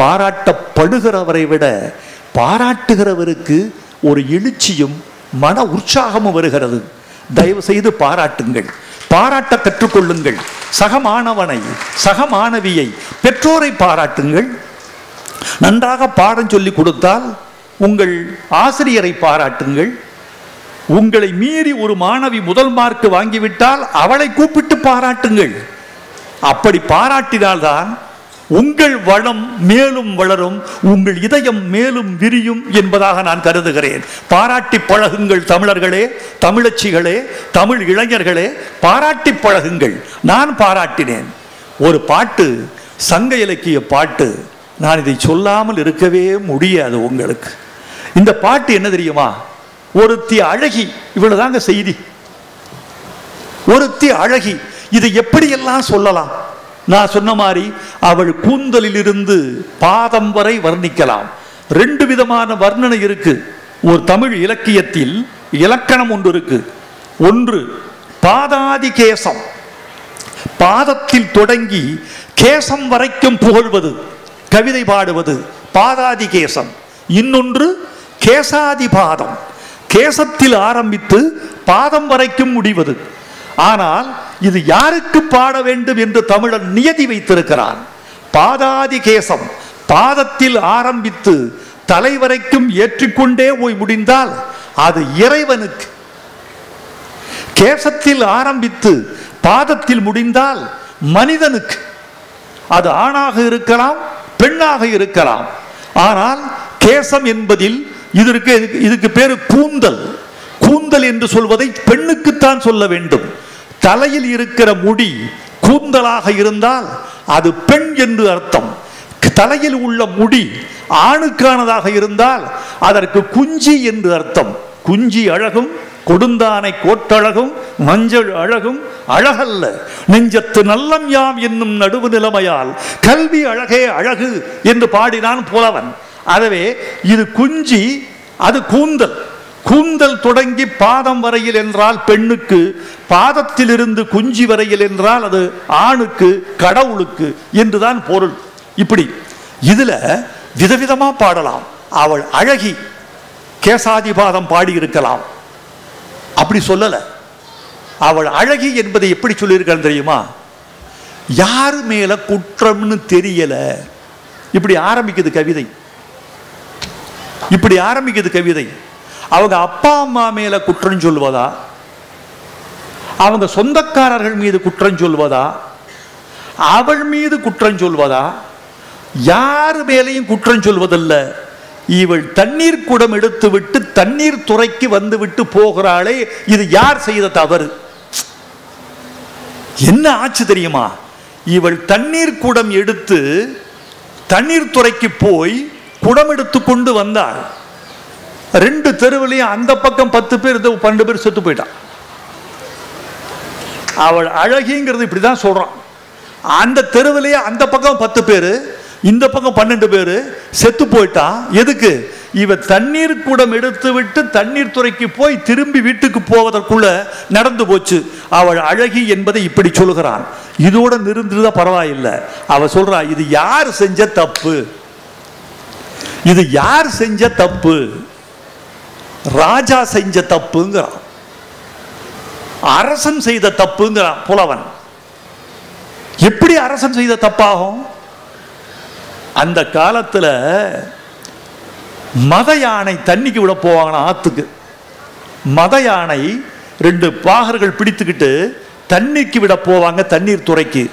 பாராட்டப்படுகிறவரை விட பாராட்டுகிறவருக்கு ஒரு எழுச்சியும் மன உற்சாகமும் வருகிறது. தயவு செய்து பாராட்டுங்கள். பாராட்ட கற்றுக்கொள்ளுங்கள். சக மாணவனை, சக மாணவியை, பெற்றோரை பாராட்டுங்கள். நன்றாக பாடம் சொல்லி கொடுத்தால் உங்கள் ஆசிரியரை பாராட்டுங்கள். உங்களை மீறி ஒரு மாணவி முதல் மார்க் வாங்கிவிட்டால் அவளை கூப்பிட்டு பாராட்டுங்கள். அப்படி பாராட்டினால்தான் உங்கள் வளம் மேலும் வளரும், உங்கள் இதயம் மேலும் விரியும் என்பதாக நான் கருதுகிறேன். பாராட்டி பழகுங்கள் தமிழர்களே, தமிழச்சிகளே, தமிழ் இளைஞர்களே, பாராட்டி பழகுங்கள். நான் பாராட்டினேன். ஒரு பாட்டு, சங்க இலக்கிய பாட்டு, நான் இதை சொல்லாமல் இருக்கவே முடியாது உங்களுக்கு. இந்த பாட்டு என்ன தெரியுமா? ஒருத்தி அழகி, இவ்வளவுதாங்க செய்தி. ஒருத்தி அழகி, இதை எப்படியெல்லாம் சொல்லலாம்? நான் சொன்ன மாதிரி அவள் கூந்தலில் இருந்து பாதம் வரை வர்ணிக்கலாம். 2 விதமான வர்ணனை இருக்கு. ஒரு தமிழ் இலக்கியத்தில் இலக்கணம் ஒன்று இருக்கு. ஒன்று பாதாதி கேசம், பாதத்தில் தொடங்கி கேசம் வரைக்கும் புகழ்வது, கவிதை பாடுவது பாதாதி கேசம். இன்னொன்று கேசாதி பாதம், கேசத்தில் ஆரம்பித்து பாதம் வரைக்கும் முடிவது. ஆனால் இது யாருக்கு பாட வேண்டும் என்று தமிழன் நியதி வைத்திருக்கிறான். பாதாதி கேசம், பாதத்தில் ஆரம்பித்து தலை வரைக்கும் ஏற்றிக்கொண்டே போய் முடிந்தால் அது இறைவனுக்கு. கேசத்தில் ஆரம்பித்து பாதத்தில் முடிந்தால் மனிதனுக்கு. அது ஆணாக இருக்கலாம், பெண்ணாக இருக்கலாம். ஆனால் கேசம் என்பதில் இதுக்கு பேரு கூந்தல். கூந்தல் என்று சொல்வதை பெண்ணுக்குத்தான் சொல்ல வேண்டும். தலையில் இருக்கிற முடி கூந்தலாக இருந்தால் அது பெண் என்று அர்த்தம். தலையில் உள்ள முடி ஆணுக்கானதாக இருந்தால் அதற்கு குஞ்சி என்று அர்த்தம். குஞ்சி அழகும் கொடுந்தானை கோட்டழகும் மஞ்சள் அழகும் அழகல்ல, நெஞ்சத்து நல்லம் யாம் என்னும் நடுவு நிலைமையால் கல்வி அழகே அழகு என்று பாடினான் புலவன். ஆகவே இது குஞ்சி, அது கூந்தல். கூந்தல் தொடங்கி பாதம் வரையில் என்றால் பெண்ணுக்கு, பாதத்திலிருந்து குஞ்சி வரையில் என்றால் அது ஆணுக்கு, கடவுளுக்கு என்றுதான் பொருள். இப்படி இதுல விதவிதமா பாடலாம். அவள் அழகி, கேசாதிபாதம் பாடியிருக்கலாம். அப்படி சொல்லல. அவள் அழகி என்பதை எப்படி சொல்லியிருக்காள் தெரியுமா? யாரு மேல குற்றம்னு தெரியல. இப்படி ஆரம்பிக்குது கவிதை. இப்படி ஆரம்பிக்குது கவிதை. அவங்க அப்பா அம்மா மேல குற்றம் சொல்வதா, அவங்க சொந்தக்காரர்கள் மீது குற்றம் சொல்வதா, அவள் மீது குற்றம் சொல்வதா? யாரு மேலையும் குற்றம் சொல்வதல்ல. இவள் தண்ணீர் குடம் எடுத்து விட்டு தண்ணீர் துறைக்கு வந்து விட்டு போகிறாளே, இது யார் செய்த தவறு? என்ன ஆச்சு தெரியுமா? இவள் தண்ணீர் குடம் எடுத்து தண்ணீர் துறைக்கு போய் குடம் எடுத்து கொண்டு வந்தாள். 2 தெருவிலையும் அந்த பக்கம் 10 பேர், 12 பேர் செத்து போயிட்டான். அவள் அழகிங்கிறது இப்படிதான் சொல்றான். அந்த தெருவிலேயே அந்த பக்கம் 10 பேரு, இந்த பக்கம் 12 பேரு செத்து போயிட்டான். எதுக்கு? இவ தண்ணீர் குடம் எடுத்து விட்டு தண்ணீர் துறைக்கு போய் திரும்பி வீட்டுக்கு போவதற்குள்ள நடந்து போச்சு. அவள் அழகி என்பதை இப்படி சொல்கிறான். இதோட நிறுந்துதான் பரவாயில்லை. அவ சொல்றா, இது யார் செஞ்ச தப்பு? இது யார் செஞ்ச தப்பு? ராஜா செஞ்ச தப்புங்கிறான், அரசன் செய்த தப்புங்கிறான் புலவன். எப்படி அரசன் செய்த தப்பாகும்? அந்த காலத்துல மத யானை தண்ணிக்கு விட போவாங்க ஆத்துக்கு. மத யானை 2 பாகர்கள் பிடித்துக்கிட்டு தண்ணிக்கு விட போவாங்க, தண்ணீர் துறைக்கு.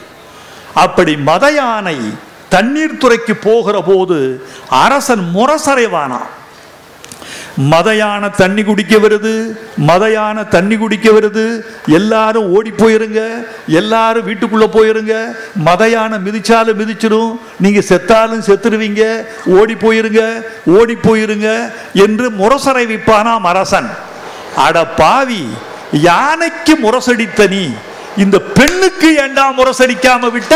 அப்படி மத யானை தண்ணீர் துறைக்கு போகிற போது அரசன் முரசறைவானான். மதையான தண்ணி குடிக்க வருது, மதையான தண்ணி குடிக்க வருது, எல்லாரும் ஓடி போயிருங்க, எல்லாரும் வீட்டுக்குள்ள போயிருங்க, மதையான மிதிச்சாலும் மிதிச்சிடும், நீங்க செத்தாலும் செத்துருவீங்க, ஓடி போயிருங்க, ஓடி போயிருங்க என்று முரசறை வைப்பானாம் அரசன். அட பாவி, யானைக்கு முரசடித்த நீ இந்த பெண்ணுக்கு ஏண்டா முரசடிக்காம விட்ட?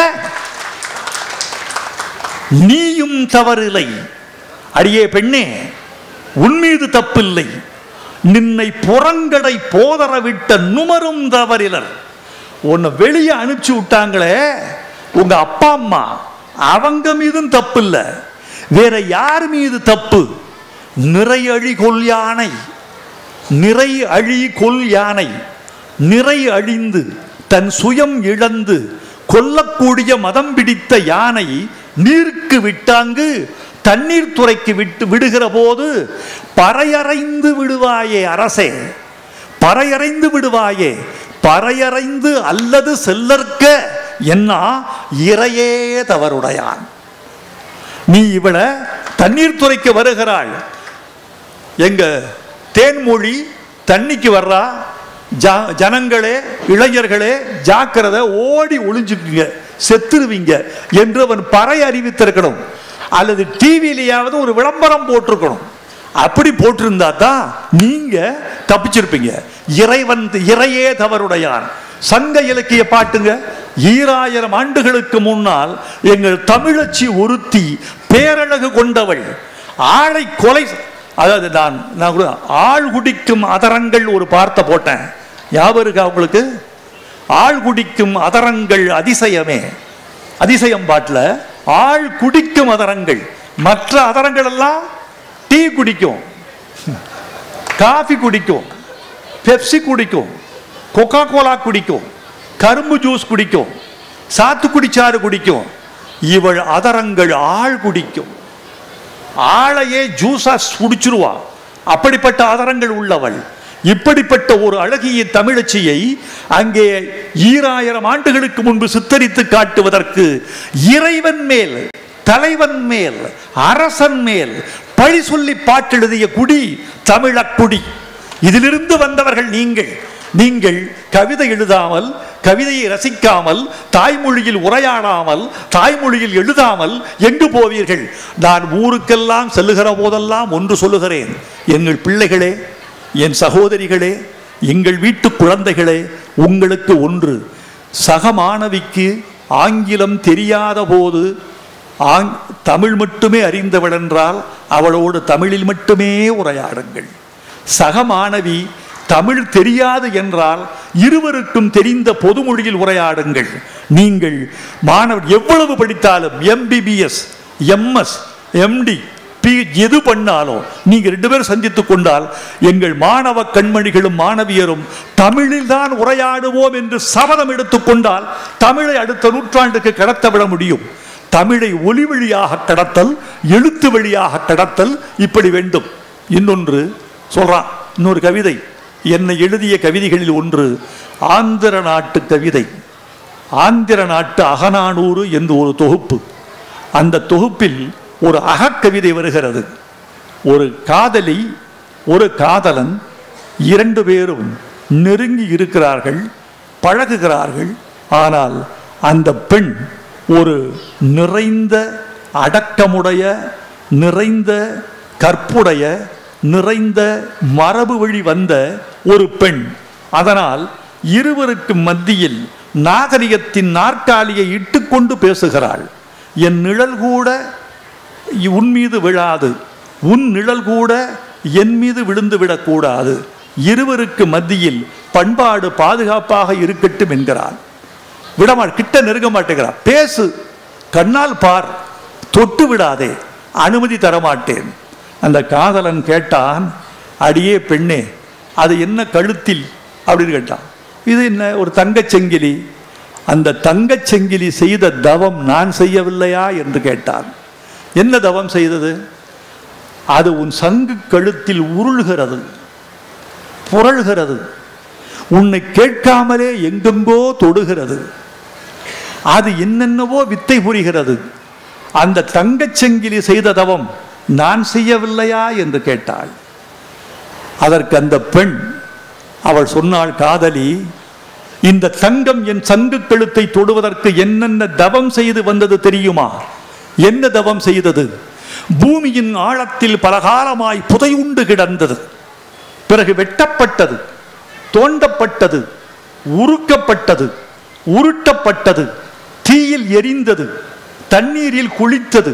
நீயும் தவறில்லை. அடியே பெண்ணே, உன்மீது தப்பில்லை. நின்னை புறங்கடை போதர விட்ட நுமரும் தவறிலர். உன்னை வெளியே அனுப்பிச்சு விட்டாங்களே உங்க அப்பா அம்மா, அவங்க மீதும் தப்பு இல்லை. வேற யார் மீது தப்பு? நிறை அழி கொல் யானை, நிறை அழி கொல் யானை, நிறை அழிந்து தன் சுயம் இழந்து கொல்லக்கூடிய மதம் பிடித்த யானை நீருக்கு விட்டாங்கு தண்ணீர் துறைக்கு விடுகிற போது பறையறைந்து விடுவாயே அரசே, பறையறைந்து விடுவாயே, பறையறைந்து அல்லது செல்லற்க என்ன இறையே தவறுடையான். நீ இவள தண்ணீர் துறைக்கு வருகிறாள், எங்க தேன்மொழி தண்ணிக்கு வர்றா, ஜனங்களே இளைஞர்களே ஜாக்கிரதை, ஓடி ஒளிஞ்சுக்குங்க, செத்துருவீங்க என்று அவன் பறை அறிவித்திருக்கணும். அல்லது டிவியிலேயாவது ஒரு விளம்பரம் போட்டிருக்கணும். அப்படி போட்டிருந்தா தான் நீங்க தப்பிச்சிருப்பீங்க. இறையே தவறுடையான். சங்க இலக்கிய பாட்டுங்க. 2000 ஆண்டுகளுக்கு முன்னால் எங்கள் தமிழச்சி ஒருத்தி பேரழகு கொண்டவள், ஆளை கொலை, அதாவது நான் ஆள் குடிக்கும் அதரங்கள் ஒரு பார்த்த போட்டேன், ஞாபகம் இருக்கா உங்களுக்கு? ஆள் குடிக்கும் அதரங்கள் அதிசயமே, அதிசயம் பாட்டில் ஆள் குடிக்கும் அதரங்கள். மற்ற அதரங்கள் எல்லாம் டீ குடிக்கும், காஃபி குடிக்கும், பெப்சி குடிக்கும், கொக்கா கோலா குடிக்கும், கரும்பு ஜூஸ் குடிக்கும், சாத்துக்குடி சாறு குடிக்கும். இவள் அதரங்கள் ஆள் குடிக்கும், ஆளையே ஜூஸா குடிச்சிருவா. அப்படிப்பட்ட அதரங்கள் உள்ளவள். இப்படிப்பட்ட ஒரு அழகிய தமிழச்சியை அங்கே 2000 ஆண்டுகளுக்கு முன்பு சித்தரித்து காட்டுவதற்கு இறைவன் மேல், தலைவன் மேல், அரசன் மேல் பழி சொல்லி பாட்டெழுதிய குடி தமிழக்குடி. இதிலிருந்து வந்தவர்கள் நீங்கள். நீங்கள் கவிதை எழுதாமல், கவிதையை ரசிக்காமல், தாய்மொழியில் உரையாடாமல், தாய்மொழியில் எழுதாமல் எங்கு போவீர்கள்? நான் ஊருக்கெல்லாம் செல்லுகிற போதெல்லாம் ஒன்று சொல்லுகிறேன், எங்கள் பிள்ளைகளே, என் சகோதரிகளே, எங்கள் வீட்டு குழந்தைகளே, உங்களுக்கு ஒன்று, சக மாணவிக்கு ஆங்கிலம் தெரியாத போது தமிழ் மட்டுமே அறிந்தவள் என்றால் அவளோடு தமிழில் மட்டுமே உரையாடுங்கள். சக மாணவி தமிழ் தெரியாது என்றால் இருவருக்கும் தெரிந்த பொதுமொழியில் உரையாடுங்கள். நீங்கள் மாணவர் எவ்வளவு படித்தாலும், MBBS, MS, MD, எது பண்ணாலும் நீங்க 2 பேரும் சந்தித்துக் கொண்டால் எங்கள் மாணவ கண்மணிகளும் மாணவியரும் தமிழில் தான் உரையாடுவோம் என்று சபதம் எடுத்துக்கொண்டால் தமிழை அடுத்த நூற்றாண்டுக்கு கடத்தவிட முடியும். தமிழை ஒலி வழியாக கடத்தல், எழுத்து வழியாக கடத்தல், இப்படி வேண்டும். இன்னொன்று சொல்றான், இன்னொரு கவிதை, என்னை எழுதிய கவிதைகளில் ஒன்று ஆந்திர நாட்டு கவிதை, ஆந்திர நாட்டு அகநானூறு என்று ஒரு தொகுப்பு. அந்த தொகுப்பில் ஒரு அகக்கவிதை வருகிறது. ஒரு காதலி, ஒரு காதலன், 2 பேரும் நெருங்கி இருக்கிறார்கள், பழகுகிறார்கள். ஆனால் அந்த பெண் ஒரு நிறைந்த அடக்கமுடைய, நிறைந்த கற்புடைய, நிறைந்த மரபு வழி வந்த ஒரு பெண். அதனால் இருவருக்கு மத்தியில் நாகரிகத்தின் நாற்காலியை இட்டுக்கொண்டு பேசுகிறாள். என் நிழல் கூட உன் மீது விழாது, உன் நிழல் கூட என் மீது விழுந்து விடக்கூடாது, இருவருக்கு மத்தியில் பண்பாடு பாதுகாப்பாக இருக்கட்டும் என்கிறாள். கிட்ட நெருங்க மாட்டேங்கிறார். பேசு, கண்ணால் பார், தொட்டு விடாதே, அனுமதி தரமாட்டேன். அந்த காதலன் கேட்டான், அடியே பெண்ணே, அது என்ன கழுத்தில் அப்படின்னு கேட்டான். இது என்ன, ஒரு தங்கச்செங்கிலி. அந்த தங்கச்செங்கிலி செய்த தவம் நான் செய்யவில்லையா என்று கேட்டான். என்ன தவம் செய்தது? அது உன் சங்கு கழுத்தில் உருள்கிறது, புரள்கிறது, உன்னை கேட்காமலே எங்கெங்கோ தொடுகிறது, அது என்னென்னவோ வித்தை புரிகிறது. அந்த தங்கச்செங்கிலி செய்த தவம் நான் செய்யவில்லையா என்று கேட்டாள். அதற்கு அந்த பெண் அவள் சொன்னாள், காதலி, இந்த தங்கம் என் சங்கு கழுத்தை தொடுவதற்கு என்னென்ன தவம் செய்து வந்தது தெரியுமா? என்ன தவம் செய்தது? பூமியின் ஆழத்தில் பலகாலமாய் புதையுண்டு கிடந்தது, பிறகு வெட்டப்பட்டது, தோண்டப்பட்டது, உருக்கப்பட்டது, உருட்டப்பட்டது, தீயில் எரிந்தது, தண்ணீரில் குளித்தது,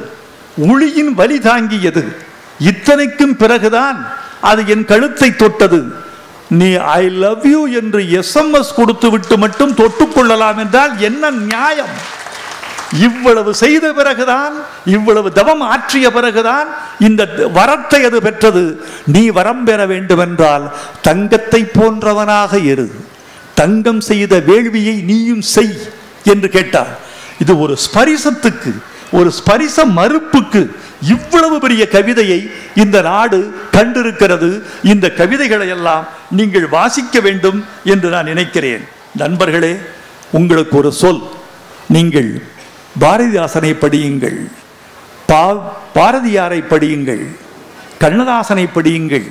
உளியின் வலி தாங்கியது. இத்தனைக்கும் பிறகுதான் அது என் கழுத்தை தொட்டது. நீ ஐ லவ் யூ என்று SMS கொடுத்து விட்டு மட்டும் தொட்டுக்கொள்ளலாம் என்றால் என்ன நியாயம்? இவ்வளவு செய்த பிறகுதான், இவ்வளவு தவம் ஆற்றிய பிறகுதான் இந்த வரத்தை அது பெற்றது. நீ வரம் பெற வேண்டும் என்றால் தங்கத்தை போன்றவனாக இரு, தங்கம் செய்த வேள்வியை நீயும் செய் என்று கேட்டார். இது ஒரு ஸ்பரிசத்துக்கு, ஒரு ஸ்பரிச மறுப்புக்கு இவ்வளவு பெரிய கவிதையை இந்த நாடு கண்டிருக்கிறது. இந்த கவிதைகளை எல்லாம் நீங்கள் வாசிக்க வேண்டும் என்று நான் நினைக்கிறேன். நண்பர்களே, உங்களுக்கு ஒரு சொல், நீங்கள் பாரதிதாசனை படியுங்கள், பாரதியாரை படியுங்கள், கண்ணதாசனை படியுங்கள்,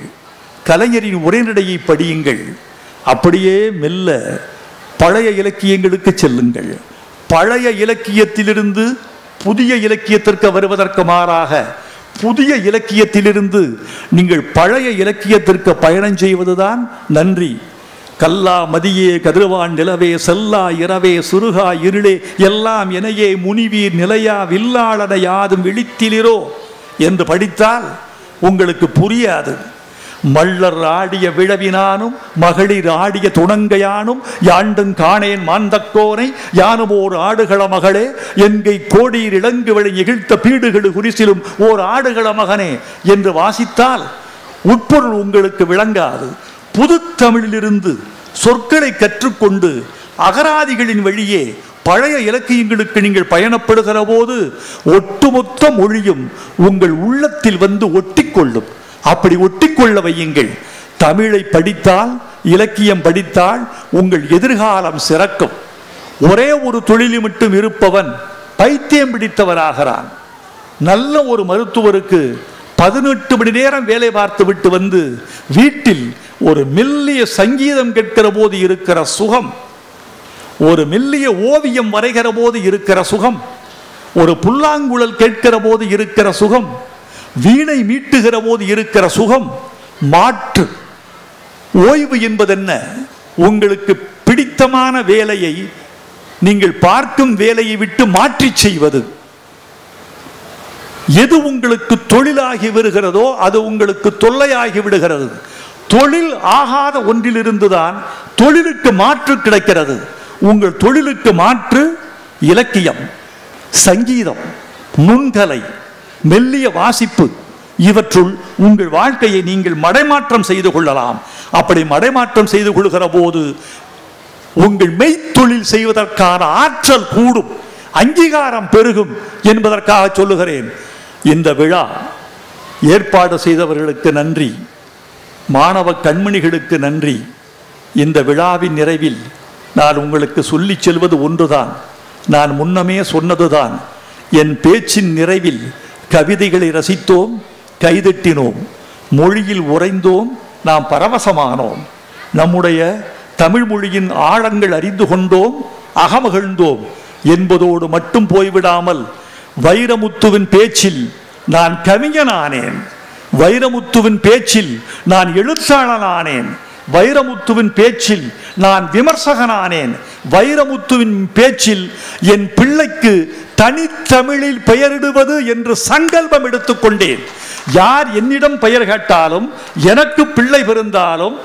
கலைஞரின் உரைநடையை படியுங்கள். அப்படியே மெல்ல பழைய இலக்கியங்களுக்கு செல்லுங்கள். பழைய இலக்கியத்திலிருந்து புதிய இலக்கியத்திற்கு வருவதற்கு மாறாக புதிய இலக்கியத்திலிருந்து நீங்கள் பழைய இலக்கியத்திற்கு பயணம் செய்வதுதான் நன்றி. கல்லா மதியே கதிரவான் நிலவே செல்லா இரவே சுருகா இருளே எல்லாம் எனையே முனிவீர் நிலையா வில்லாளன யாதும் விழித்திலிரோ என்று படித்தால் உங்களுக்கு புரியாது. மல்லர் ஆடிய விழவினானும் மகளிர் ஆடிய துணங்கையானும் யாண்டும் காணேன் மாந்தக்கோனை யானும் ஓர் ஆடுகள மகளே என்கை கோடீர் இளங்கு வழி இகிழ்த்த பீடுகளு குறிசிலும் ஓர் ஆடுகள மகனே என்று வாசித்தால் உட்பொருள் உங்களுக்கு விளங்காது. புது தமிழிலிருந்து சொற்களை கற்றுக்கொண்டு அகராதிகளின் வழியே பழைய இலக்கியங்களுக்கு நீங்கள் பயணப்படுகிற போது ஒட்டுமொத்த மொழியும் உங்கள் உள்ளத்தில் வந்து ஒட்டிக்கொள்ளும். அப்படி ஒட்டிக்கொள்ள வையுங்கள். தமிழை படித்தால், இலக்கியம் படித்தால் உங்கள் எதிர்காலம் சிறக்கும். ஒரே ஒரு தொழிலில் மட்டும் இருப்பவன் பைத்தியம் பிடித்தவராகிறான். நல்ல ஒரு மருத்துவருக்கு 18 மணி நேரம் வேலை பார்த்து விட்டு வந்து வீட்டில் ஒரு மெல்லிய சங்கீதம் கேட்கிற போது இருக்கிற சுகம், ஒரு மெல்லிய ஓவியம் வரைகிற போது இருக்கிற சுகம், ஒரு புல்லாங்குழல் கேட்கிற போது இருக்கிற சுகம், வீணை மீட்டுகிற போது இருக்கிற சுகம் மாற்று. ஓய்வு என்பது என்ன? உங்களுக்கு பிடித்தமான வேலையை நீங்கள் பார்க்கும் வேலையை விட்டு மாற்றி செய்வது. எது உங்களுக்கு தொழிலாகி வருகிறதோ அது உங்களுக்கு தொல்லையாகி விடுகிறது. தொழில் ஆகாத ஒன்றிலிருந்துதான் தொழிலுக்கு மாற்று கிடைக்கிறது. உங்கள் தொழிலுக்கு மாற்று இலக்கியம், சங்கீதம், நுண்கலை, மெல்லிய வாசிப்பு. இவற்றுள் உங்கள் வாழ்க்கையை நீங்கள் மடைமாற்றம் செய்து கொள்ளலாம். அப்படி மடைமாற்றம் செய்து கொள்கிற போது உங்கள் மெய்த்தொழில் செய்வதற்கான ஆற்றல் கூடும், அங்கீகாரம் பெருகும் என்பதற்காக சொல்லுகிறேன். இந்த விழா ஏற்பாடு செய்தவர்களுக்கு நன்றி, மாணவ கண்மணிகளுக்கு நன்றி. இந்த விழாவின் நிறைவில் நான் உங்களுக்கு சொல்லி செல்வது ஒன்றுதான், நான் முன்னமே சொன்னதுதான். என் பேச்சின் நிறைவில் கவிதைகளை ரசித்தோம், கைதட்டினோம், மொழியில் உறைந்தோம், நாம் பரவசமானோம், நம்முடைய தமிழ் மொழியின் ஆழங்கள் அறிந்து கொண்டோம், அகமகிழ்ந்தோம் என்பதோடு மட்டும் போய்விடாமல் வைரமுத்துவின் பேச்சில் நான் கவிஞனானேன், வைரமுத்துவின் பேச்சில் நான் எழுத்தாளனானேன், வைரமுத்துவின் பேச்சில் நான் விமர்சகனானேன், வைரமுத்துவின் பேச்சில் என் பிள்ளைக்கு தனித்தமிழில் பெயரிடுவது என்று சங்கல்பம் எடுத்துக்கொண்டேன். யார் என்னிடம் பெயர் கேட்டாலும், எனக்கு பிள்ளை பிறந்தாலும்,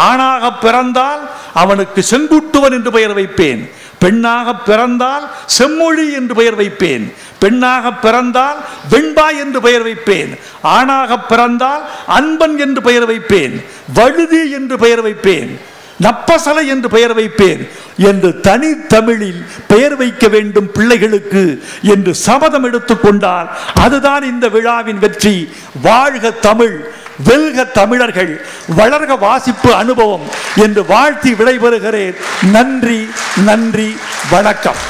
ஆணாக பிறந்தால் அவனுக்கு செங்குட்டுவன் என்று பெயர் வைப்பேன், பெண்ணாக பிறந்தால் செம்மொழி என்று பெயர் வைப்பேன், பெண்ணாக பிறந்தால் வெண்பா என்று பெயர் வைப்பேன், ஆணாக பிறந்தால் அன்பன் என்று பெயர் வைப்பேன், வழுதி என்று பெயர் வைப்பேன், நப்பசலை என்று பெயர் வைப்பேன் என்று தனி தமிழில் பெயர் வைக்க வேண்டும் பிள்ளைகளுக்கு என்று சபதம் எடுத்துக்கொண்டால் அதுதான் இந்த விழாவின் வெற்றி. வாழ்க தமிழ், வெல்க தமிழர்கள், வளர்க வாசிப்பு அனுபவம் என்று வாழ்த்தி விடைபெறுகிறேன். நன்றி, நன்றி, வணக்கம்.